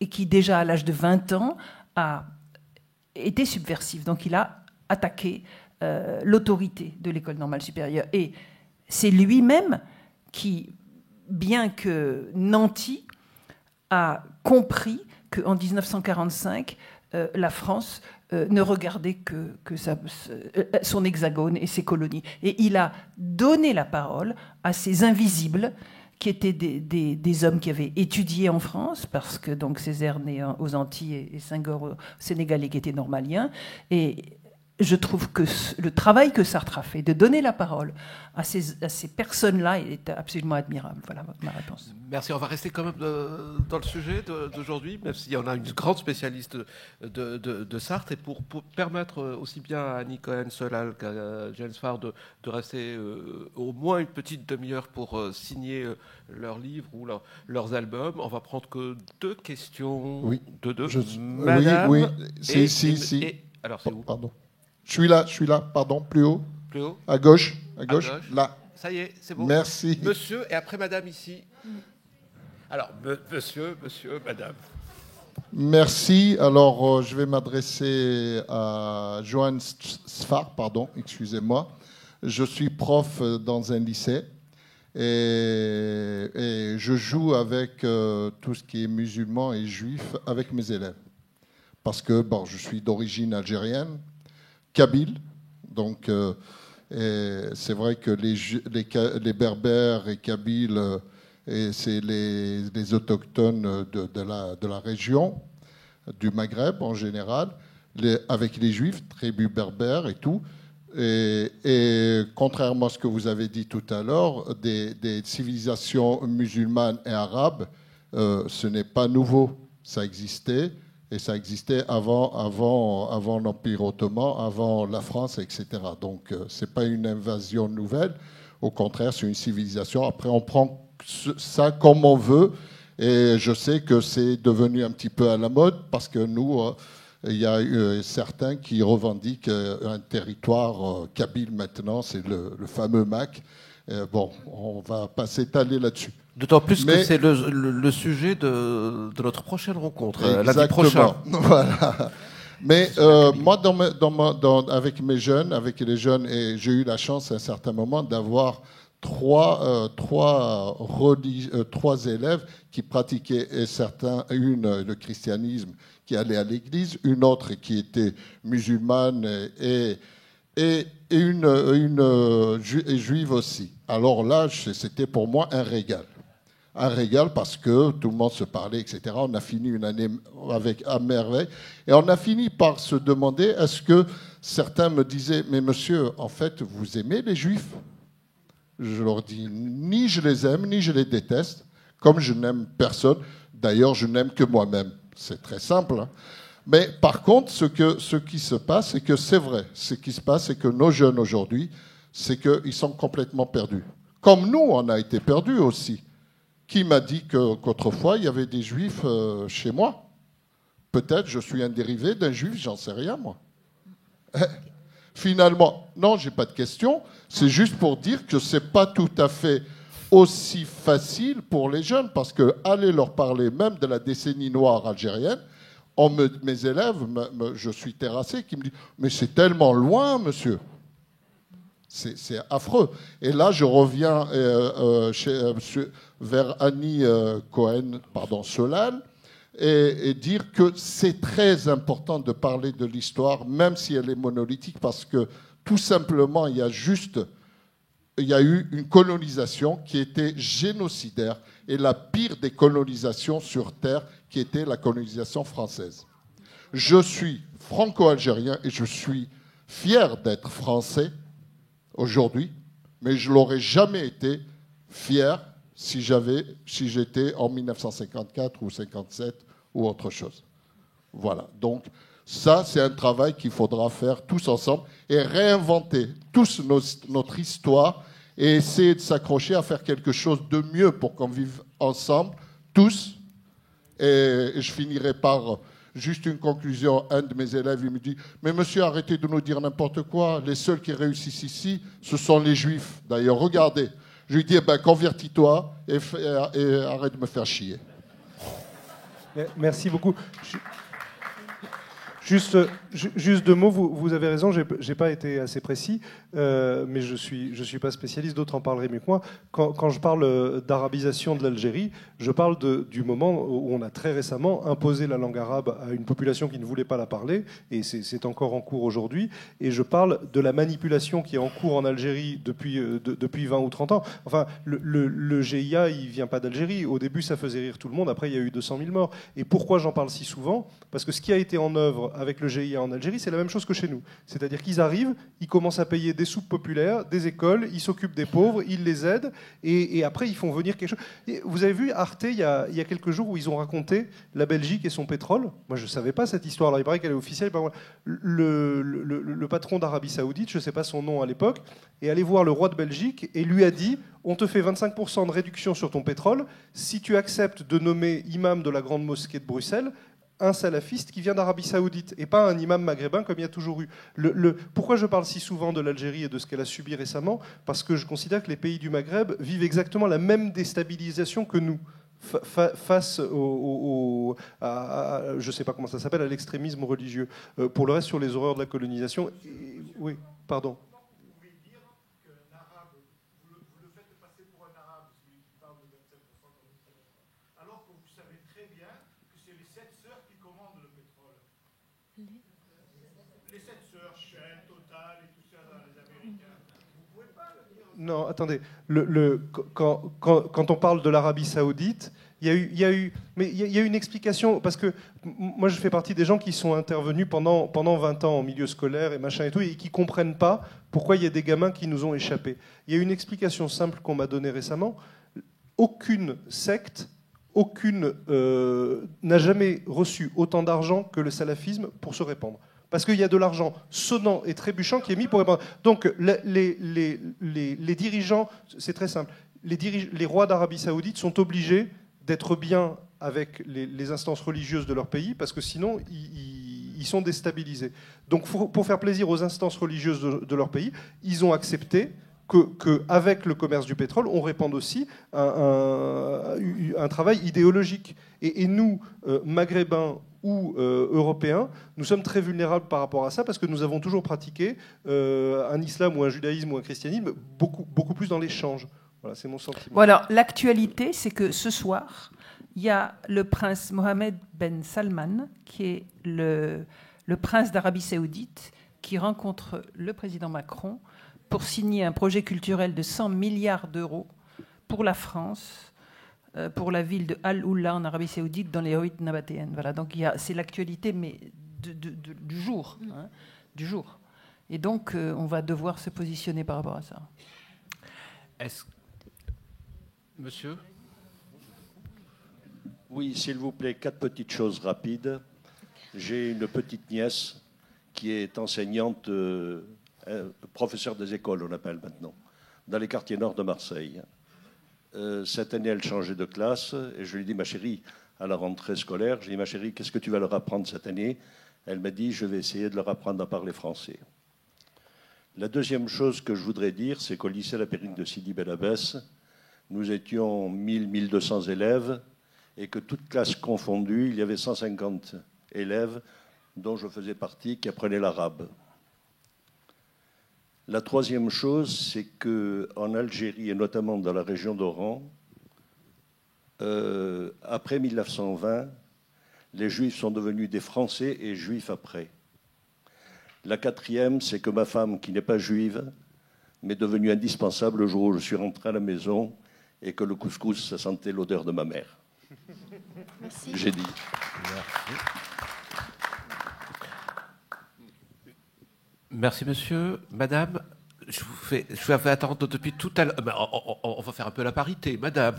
et qui déjà à l'âge de 20 ans a été subversif. Donc il a attaqué l'autorité de l'école normale supérieure. Et c'est lui-même qui, bien que nanti, a compris qu'en 1945, la France ne regardait que son hexagone et ses colonies. Et il a donné la parole à ces invisibles qui étaient des hommes qui avaient étudié en France, parce que donc Césaire né aux Antilles et Senghor au Sénégal, qui était normalien. Et je trouve que le travail que Sartre a fait de donner la parole à ces personnes-là est absolument admirable. Voilà ma réponse. Merci. On va rester quand même dans le sujet d'aujourd'hui, même s'il y en a une grande spécialiste de Sartre. Et pour permettre aussi bien à Annie Cohen-Solal qu'à James Farr de rester au moins une petite demi-heure pour signer leurs livres ou leurs albums, on va prendre que deux questions. Oui. Madame. Oui. Si. Alors, c'est où? Pardon. Je suis là, pardon, plus haut. Plus haut. À gauche, là. Ça y est, c'est bon. Merci. Monsieur, et après madame ici. Alors, monsieur, madame. Merci. Alors, je vais m'adresser à Johan Sfar, pardon, excusez-moi. Je suis prof dans un lycée et je joue avec tout ce qui est musulman et juif avec mes élèves. Parce que, je suis d'origine algérienne, kabyle, donc c'est vrai que les berbères et kabyles, c'est les autochtones de la région, du Maghreb en général, avec les juifs, tribus berbères et tout. Et contrairement à ce que vous avez dit tout à l'heure, des civilisations musulmanes et arabes, ce n'est pas nouveau, ça existait. Et ça existait avant l'Empire ottoman, avant la France, etc. Donc, ce n'est pas une invasion nouvelle. Au contraire, c'est une civilisation. Après, on prend ça comme on veut. Et je sais que c'est devenu un petit peu à la mode parce que nous, il y a certains qui revendiquent un territoire kabyle maintenant. C'est le fameux MAC. On ne va pas s'étaler là-dessus. D'autant plus que c'est le sujet de notre prochaine rencontre, lundi prochain. Voilà. Mais moi, avec les jeunes, et j'ai eu la chance à un certain moment d'avoir trois élèves qui pratiquaient, le christianisme, qui allaient à l'église, une autre qui était musulmane et une juive aussi. Alors là, c'était pour moi un régal. Un régal parce que tout le monde se parlait, etc. On a fini une année à merveille. Et on a fini par se demander, est-ce que certains me disaient, mais monsieur, en fait, vous aimez les juifs? Je leur dis ni je les aime, ni je les déteste, comme je n'aime personne. D'ailleurs, je n'aime que moi-même. C'est très simple. Hein. Mais par contre, ce qui se passe, c'est que c'est vrai. Ce qui se passe, c'est que nos jeunes aujourd'hui, c'est qu'ils sont complètement perdus. Comme nous, on a été perdus aussi. Qui m'a dit qu'autrefois, il y avait des juifs chez moi? Peut-être je suis un dérivé d'un juif, j'en sais rien, moi. Finalement, non, j'ai pas de question. C'est juste pour dire que c'est pas tout à fait aussi facile pour les jeunes, parce que aller leur parler même de la décennie noire algérienne, mes élèves, je suis terrassé, qui me disent « Mais c'est tellement loin, monsieur !» C'est affreux. Et là, je reviens vers Annie Cohen-Solal et dire que c'est très important de parler de l'histoire, même si elle est monolithique, parce que tout simplement, il y a eu une colonisation qui était génocidaire, et la pire des colonisations sur Terre, qui était la colonisation française. Je suis franco-algérien et je suis fier d'être français aujourd'hui, mais je ne l'aurais jamais été fier si j'étais en 1954 ou 57 ou autre chose. Voilà. Donc, ça, c'est un travail qu'il faudra faire tous ensemble et réinventer tous notre histoire et essayer de s'accrocher à faire quelque chose de mieux pour qu'on vive ensemble, tous. Et je finirai par juste une conclusion. Un de mes élèves, il me dit « Mais monsieur, arrêtez de nous dire n'importe quoi. Les seuls qui réussissent ici, ce sont les juifs. D'ailleurs, regardez. » Je lui dis « Convertis-toi et arrête de me faire chier. » Merci beaucoup. Juste deux mots, vous avez raison, j'ai pas été assez précis, mais je suis pas spécialiste, d'autres en parleraient mieux que moi. Quand je parle d'arabisation de l'Algérie, je parle du moment où on a très récemment imposé la langue arabe à une population qui ne voulait pas la parler, et c'est encore en cours aujourd'hui, et je parle de la manipulation qui est en cours en Algérie depuis 20 ou 30 ans. Enfin, le GIA, il vient pas d'Algérie. Au début, ça faisait rire tout le monde, après il y a eu 200 000 morts. Et pourquoi j'en parle si souvent? Parce que ce qui a été en œuvre avec le GIA en Algérie, c'est la même chose que chez nous. C'est-à-dire qu'ils arrivent, ils commencent à payer des soupes populaires, des écoles, ils s'occupent des pauvres, ils les aident, et après ils font venir quelque chose. Et vous avez vu Arte, il y a quelques jours, où ils ont raconté la Belgique et son pétrole. Moi, je ne savais pas cette histoire-là. Il paraît qu'elle est officielle. Le patron d'Arabie Saoudite, je ne sais pas son nom à l'époque, est allé voir le roi de Belgique et lui a dit « On te fait 25% de réduction sur ton pétrole si tu acceptes de nommer imam de la grande mosquée de Bruxelles un salafiste qui vient d'Arabie Saoudite et pas un imam maghrébin comme il y a toujours eu. » Pourquoi je parle si souvent de l'Algérie et de ce qu'elle a subi récemment? Parce que je considère que les pays du Maghreb vivent exactement la même déstabilisation que nous face je ne sais pas comment ça s'appelle, à l'extrémisme religieux. Pour le reste, sur les horreurs de la colonisation... Oui, pardon. Non, attendez. Quand on parle de l'Arabie Saoudite, il y a eu une explication, parce que moi je fais partie des gens qui sont intervenus pendant 20 ans en milieu scolaire et machin et tout, et qui comprennent pas pourquoi il y a des gamins qui nous ont échappé. Il y a une explication simple qu'on m'a donnée récemment. Aucune secte, n'a jamais reçu autant d'argent que le salafisme pour se répandre. Parce qu'il y a de l'argent sonnant et trébuchant qui est mis pour répandre. Donc les dirigeants, c'est très simple, les rois d'Arabie Saoudite sont obligés d'être bien avec les instances religieuses de leur pays, parce que sinon ils sont déstabilisés. Donc pour faire plaisir aux instances religieuses de leur pays, ils ont accepté qu'avec le commerce du pétrole, on répande aussi un travail idéologique. Et nous, maghrébins ou européens, nous sommes très vulnérables par rapport à ça, parce que nous avons toujours pratiqué un islam ou un judaïsme ou un christianisme beaucoup plus dans l'échange. Voilà, c'est mon sentiment. Bon, alors, l'actualité, c'est que ce soir, il y a le prince Mohammed Ben Salman, qui est le prince d'Arabie Saoudite, qui rencontre le président Macron pour signer un projet culturel de 100 milliards d'euros pour la France, pour la ville de Al-Oula en Arabie Saoudite, dans les Héroïdes nabatéennes. Voilà, donc c'est l'actualité, mais du jour. Hein, du jour. Et donc, on va devoir se positionner par rapport à ça. Monsieur? Oui, s'il vous plaît, 4 petites choses rapides. J'ai une petite nièce qui est enseignante, professeure des écoles, on appelle maintenant, dans les quartiers nord de Marseille. Cette année, elle changeait de classe et je lui dis, ma chérie, à la rentrée scolaire, je lui dis, ma chérie, qu'est-ce que tu vas leur apprendre cette année? Elle m'a dit, je vais essayer de leur apprendre à parler français. La deuxième chose que je voudrais dire, c'est qu'au lycée La Périne de Sidi Bel Abbès, nous étions 1000-1200 élèves et que toutes classes confondues, il y avait 150 élèves dont je faisais partie qui apprenaient l'arabe. La troisième chose, c'est qu'en Algérie, et notamment dans la région d'Oran, après 1920, les Juifs sont devenus des Français et Juifs après. La quatrième, c'est que ma femme, qui n'est pas juive, m'est devenue indispensable le jour où je suis rentré à la maison et que le couscous, ça sentait l'odeur de ma mère. Merci. J'ai dit. Merci, monsieur. Madame, je vous fais attendre depuis tout à l'heure. On va faire un peu la parité, madame.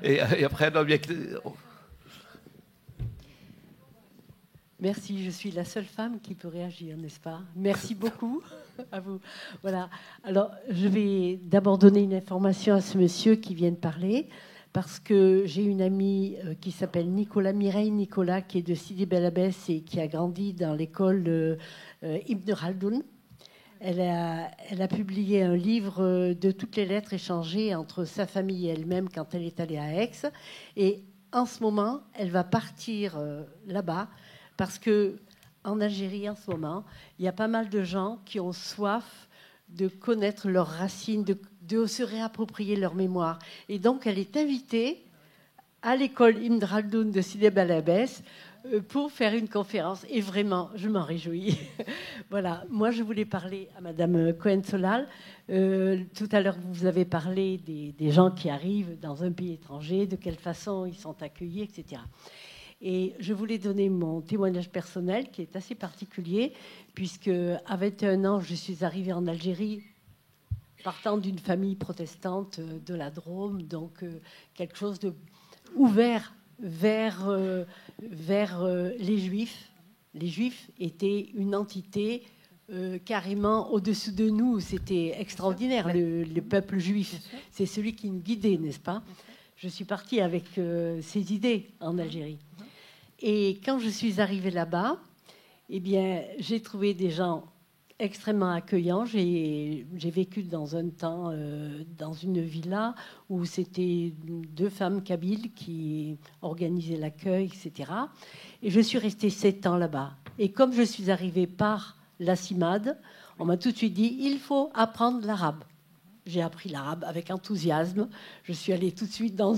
Et après, non, bien... Merci, je suis la seule femme qui peut réagir, n'est-ce pas? Merci beaucoup à vous. Voilà. Alors, je vais d'abord donner une information à ce monsieur qui vient de parler, parce que j'ai une amie qui s'appelle Mireille Nicolas, qui est de Sidi Bel Abbès et qui a grandi dans l'école Ibn Khaldoun. Elle a publié un livre de toutes les lettres échangées entre sa famille et elle-même quand elle est allée à Aix. Et en ce moment, elle va partir là-bas, parce qu'en Algérie, en ce moment, il y a pas mal de gens qui ont soif de connaître leurs racines, de se réapproprier leur mémoire. Et donc, elle est invitée à l'école Ibn Khaldoun de Sidi Bel Abbès pour faire une conférence. Et vraiment, je m'en réjouis. Voilà. Moi, je voulais parler à Madame Cohen-Solal. Tout à l'heure, vous avez parlé des gens qui arrivent dans un pays étranger, de quelle façon ils sont accueillis, etc. Et je voulais donner mon témoignage personnel qui est assez particulier, puisque à 21 ans, je suis arrivée en Algérie partant d'une famille protestante de la Drôme, donc quelque chose de ouvert vers les Juifs. Les Juifs étaient une entité carrément au-dessus de nous. C'était extraordinaire, le peuple juif. C'est celui qui nous guidait, n'est-ce pas? Je suis partie avec ces idées en Algérie. Et quand je suis arrivée là-bas, eh bien, j'ai trouvé des gens extrêmement accueillants. J'ai vécu dans un temps dans une villa où c'était 2 femmes kabyles qui organisaient l'accueil, etc. Et je suis restée 7 ans là-bas. Et comme je suis arrivée par la CIMAD, on m'a tout de suite dit « il faut apprendre l'arabe ». J'ai appris l'arabe avec enthousiasme. Je suis allée tout de suite dans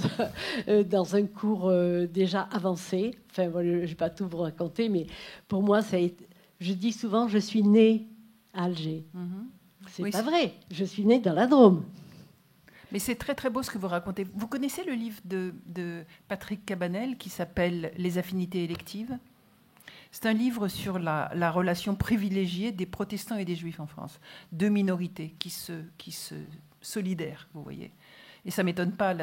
un cours déjà avancé. Enfin, voilà, je ne vais pas tout vous raconter, mais pour moi, je dis souvent, je suis née à Alger. C'est pas vrai. Je suis née dans la Drôme. Mais c'est très, très beau ce que vous racontez. Vous connaissez le livre de Patrick Cabanel qui s'appelle « Les affinités électives ». C'est un livre sur la relation privilégiée des protestants et des juifs en France. 2 minorités qui se solidaires, vous voyez. Et ça ne m'étonne pas,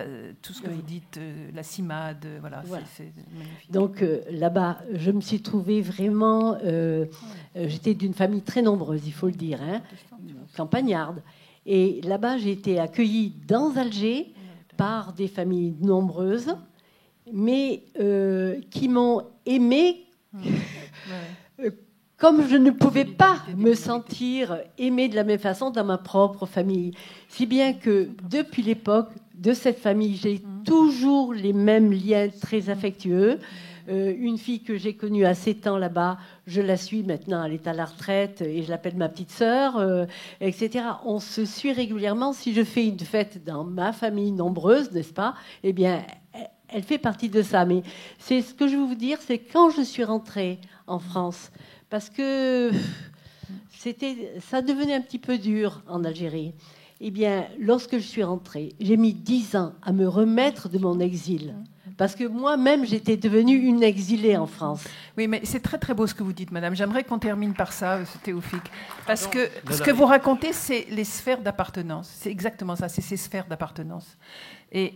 tout ce que vous dites, la CIMAD, voilà. C'est magnifique. Donc là-bas, je me suis trouvée vraiment... j'étais d'une famille très nombreuse, il faut le dire, hein, campagnarde. Et là-bas, j'ai été accueillie dans Alger par des familles nombreuses, mais qui m'ont aimée comme je ne pouvais pas me sentir aimée de la même façon dans ma propre famille. Si bien que depuis l'époque de cette famille, j'ai toujours les mêmes liens très affectueux. Une fille que j'ai connue à 7 ans là-bas, je la suis maintenant, elle est à la retraite et je l'appelle ma petite sœur, etc. On se suit régulièrement. Si je fais une fête dans ma famille nombreuse, n'est-ce pas? Eh bien, elle fait partie de ça. Mais c'est ce que je veux vous dire, c'est quand je suis rentrée en France, parce que ça devenait un petit peu dur en Algérie. Eh bien, lorsque je suis rentrée, j'ai mis 10 ans à me remettre de mon exil. Parce que moi-même, j'étais devenue une exilée en France. Oui, mais c'est très très beau ce que vous dites, madame. J'aimerais qu'on termine par ça, Théophile. Parce que ce que vous racontez, c'est les sphères d'appartenance. C'est exactement ça, c'est ces sphères d'appartenance. Et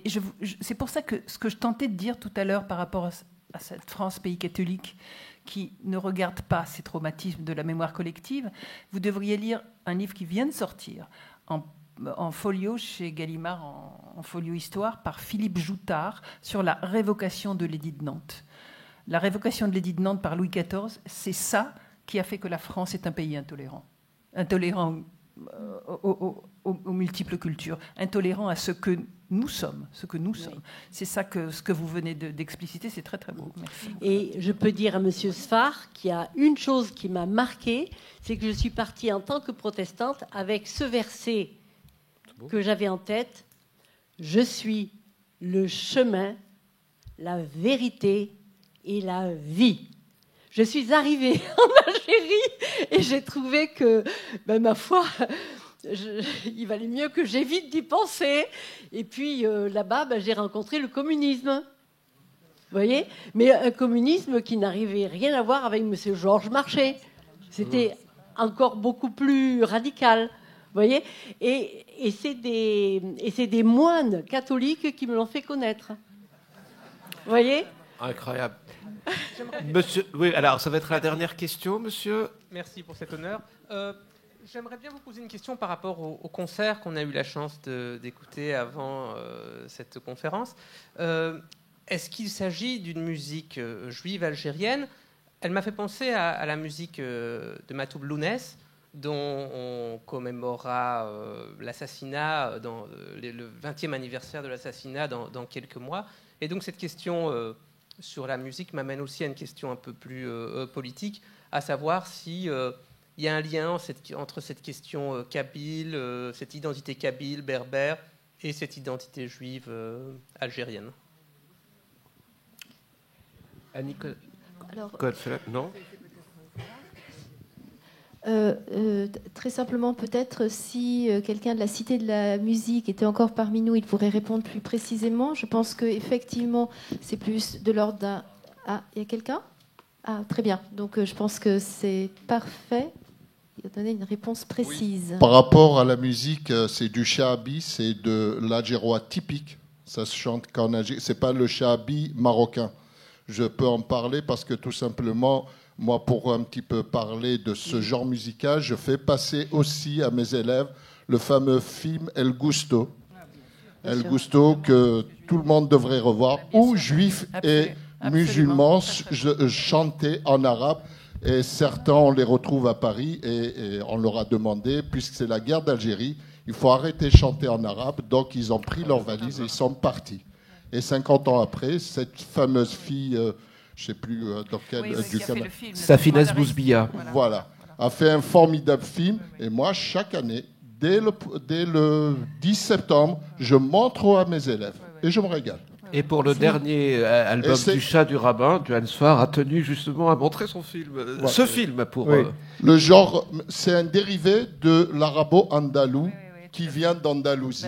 c'est pour ça que ce que je tentais de dire tout à l'heure par rapport à cette France, pays catholique, qui ne regarde pas ces traumatismes de la mémoire collective, vous devriez lire un livre qui vient de sortir en folio chez Gallimard, en folio histoire, par Philippe Joutard, sur la révocation de l'édit de Nantes. La révocation de l'édit de Nantes par Louis XIV, c'est ça qui a fait que la France est un pays intolérant. Intolérant aux multiples cultures, intolérant à ce que nous sommes, C'est ça ce que vous venez d'expliciter, c'est très très beau. Merci. Et je peux dire à Monsieur Sfar qu'il y a une chose qui m'a marquée, c'est que je suis partie en tant que protestante avec ce verset que j'avais en tête. Je suis le chemin, la vérité et la vie. Je suis arrivée en Algérie et j'ai trouvé que, ma foi, il valait mieux que j'évite d'y penser. Et puis là-bas, j'ai rencontré le communisme. Vous voyez ? Mais un communisme qui n'arrivait rien à voir avec M. Georges Marchais. C'était encore beaucoup plus radical. Vous voyez ? Et c'est des moines catholiques qui me l'ont fait connaître. Vous voyez ? Incroyable. Monsieur, oui, alors ça va être la dernière question, monsieur. Merci pour cet honneur. J'aimerais bien vous poser une question par rapport au concert qu'on a eu la chance d'écouter avant cette conférence. Est-ce qu'il s'agit d'une musique juive algérienne ? Elle m'a fait penser à la musique de Matoub Lounès, dont on commémorera l'assassinat, le 20e anniversaire de l'assassinat dans quelques mois. Et donc cette question sur la musique m'amène aussi à une question un peu plus politique, à savoir si il y a un lien entre cette question kabyle, cette identité kabyle, berbère, et cette identité juive algérienne. Annie, alors, non. Très simplement, peut-être, si quelqu'un de la Cité de la Musique était encore parmi nous, il pourrait répondre plus précisément. Je pense qu'effectivement, c'est plus de l'ordre d'un... Ah, il y a quelqu'un ? Ah, très bien. Donc, je pense que c'est parfait. Il a donné une réponse précise. Oui. Par rapport à la musique, c'est du shahabi, c'est de l'adjérois typique. Ça se chante qu'en Algérie. C'est pas le shahabi marocain. Je peux en parler parce que tout simplement... Moi, pour un petit peu parler de ce genre musical, je fais passer aussi à mes élèves le fameux film El Gusto. El Gusto, que tout le monde devrait revoir, où juifs et musulmans chantaient en arabe. Et certains, on les retrouve à Paris et on leur a demandé, puisque c'est la guerre d'Algérie, il faut arrêter de chanter en arabe. Donc, ils ont pris leurs valises et ils sont partis. Et 50 ans après, cette fameuse fille... je ne sais plus dans quel du Canada. Safina Bouzbia. Voilà, a fait un formidable film. Et moi, chaque année, dès le 10 septembre, je montre à mes élèves et je me régale. Et pour le dernier album du Chat du Rabbin, Johannes Farr a tenu justement à montrer son film. Ouais. Ce film pour... Oui. Le genre, c'est un dérivé de l'arabo-andalou. Qui vient d'Andalousie.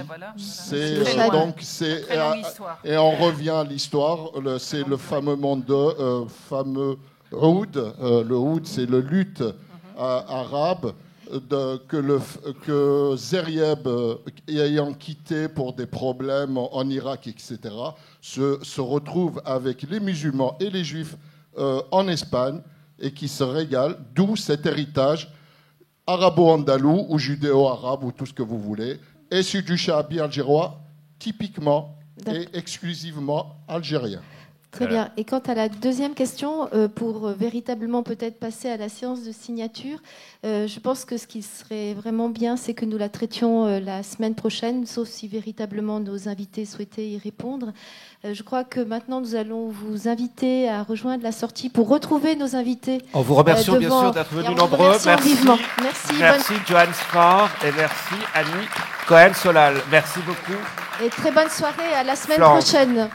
Et on revient à l'histoire. C'est le fameux fameux oud. Le oud, c'est le luth arabe que Zerieb, ayant quitté pour des problèmes en Irak, etc., se retrouve avec les musulmans et les juifs en Espagne et qui se régalent. D'où cet héritage arabo-andalou ou judéo-arabe ou tout ce que vous voulez, et sur du shahabi algérois, typiquement et exclusivement algérien. Très bien. Et quant à la deuxième question, pour véritablement peut-être passer à la séance de signature, je pense que ce qui serait vraiment bien, c'est que nous la traitions la semaine prochaine, sauf si véritablement nos invités souhaitaient y répondre. Je crois que maintenant, nous allons vous inviter à rejoindre la sortie pour retrouver nos invités. En vous remerciant bien sûr d'être venus nombreux. Merci. Vivement. Merci Johannes Farr et merci Annie Cohen-Solal. Merci beaucoup. Et très bonne soirée, à la semaine prochaine.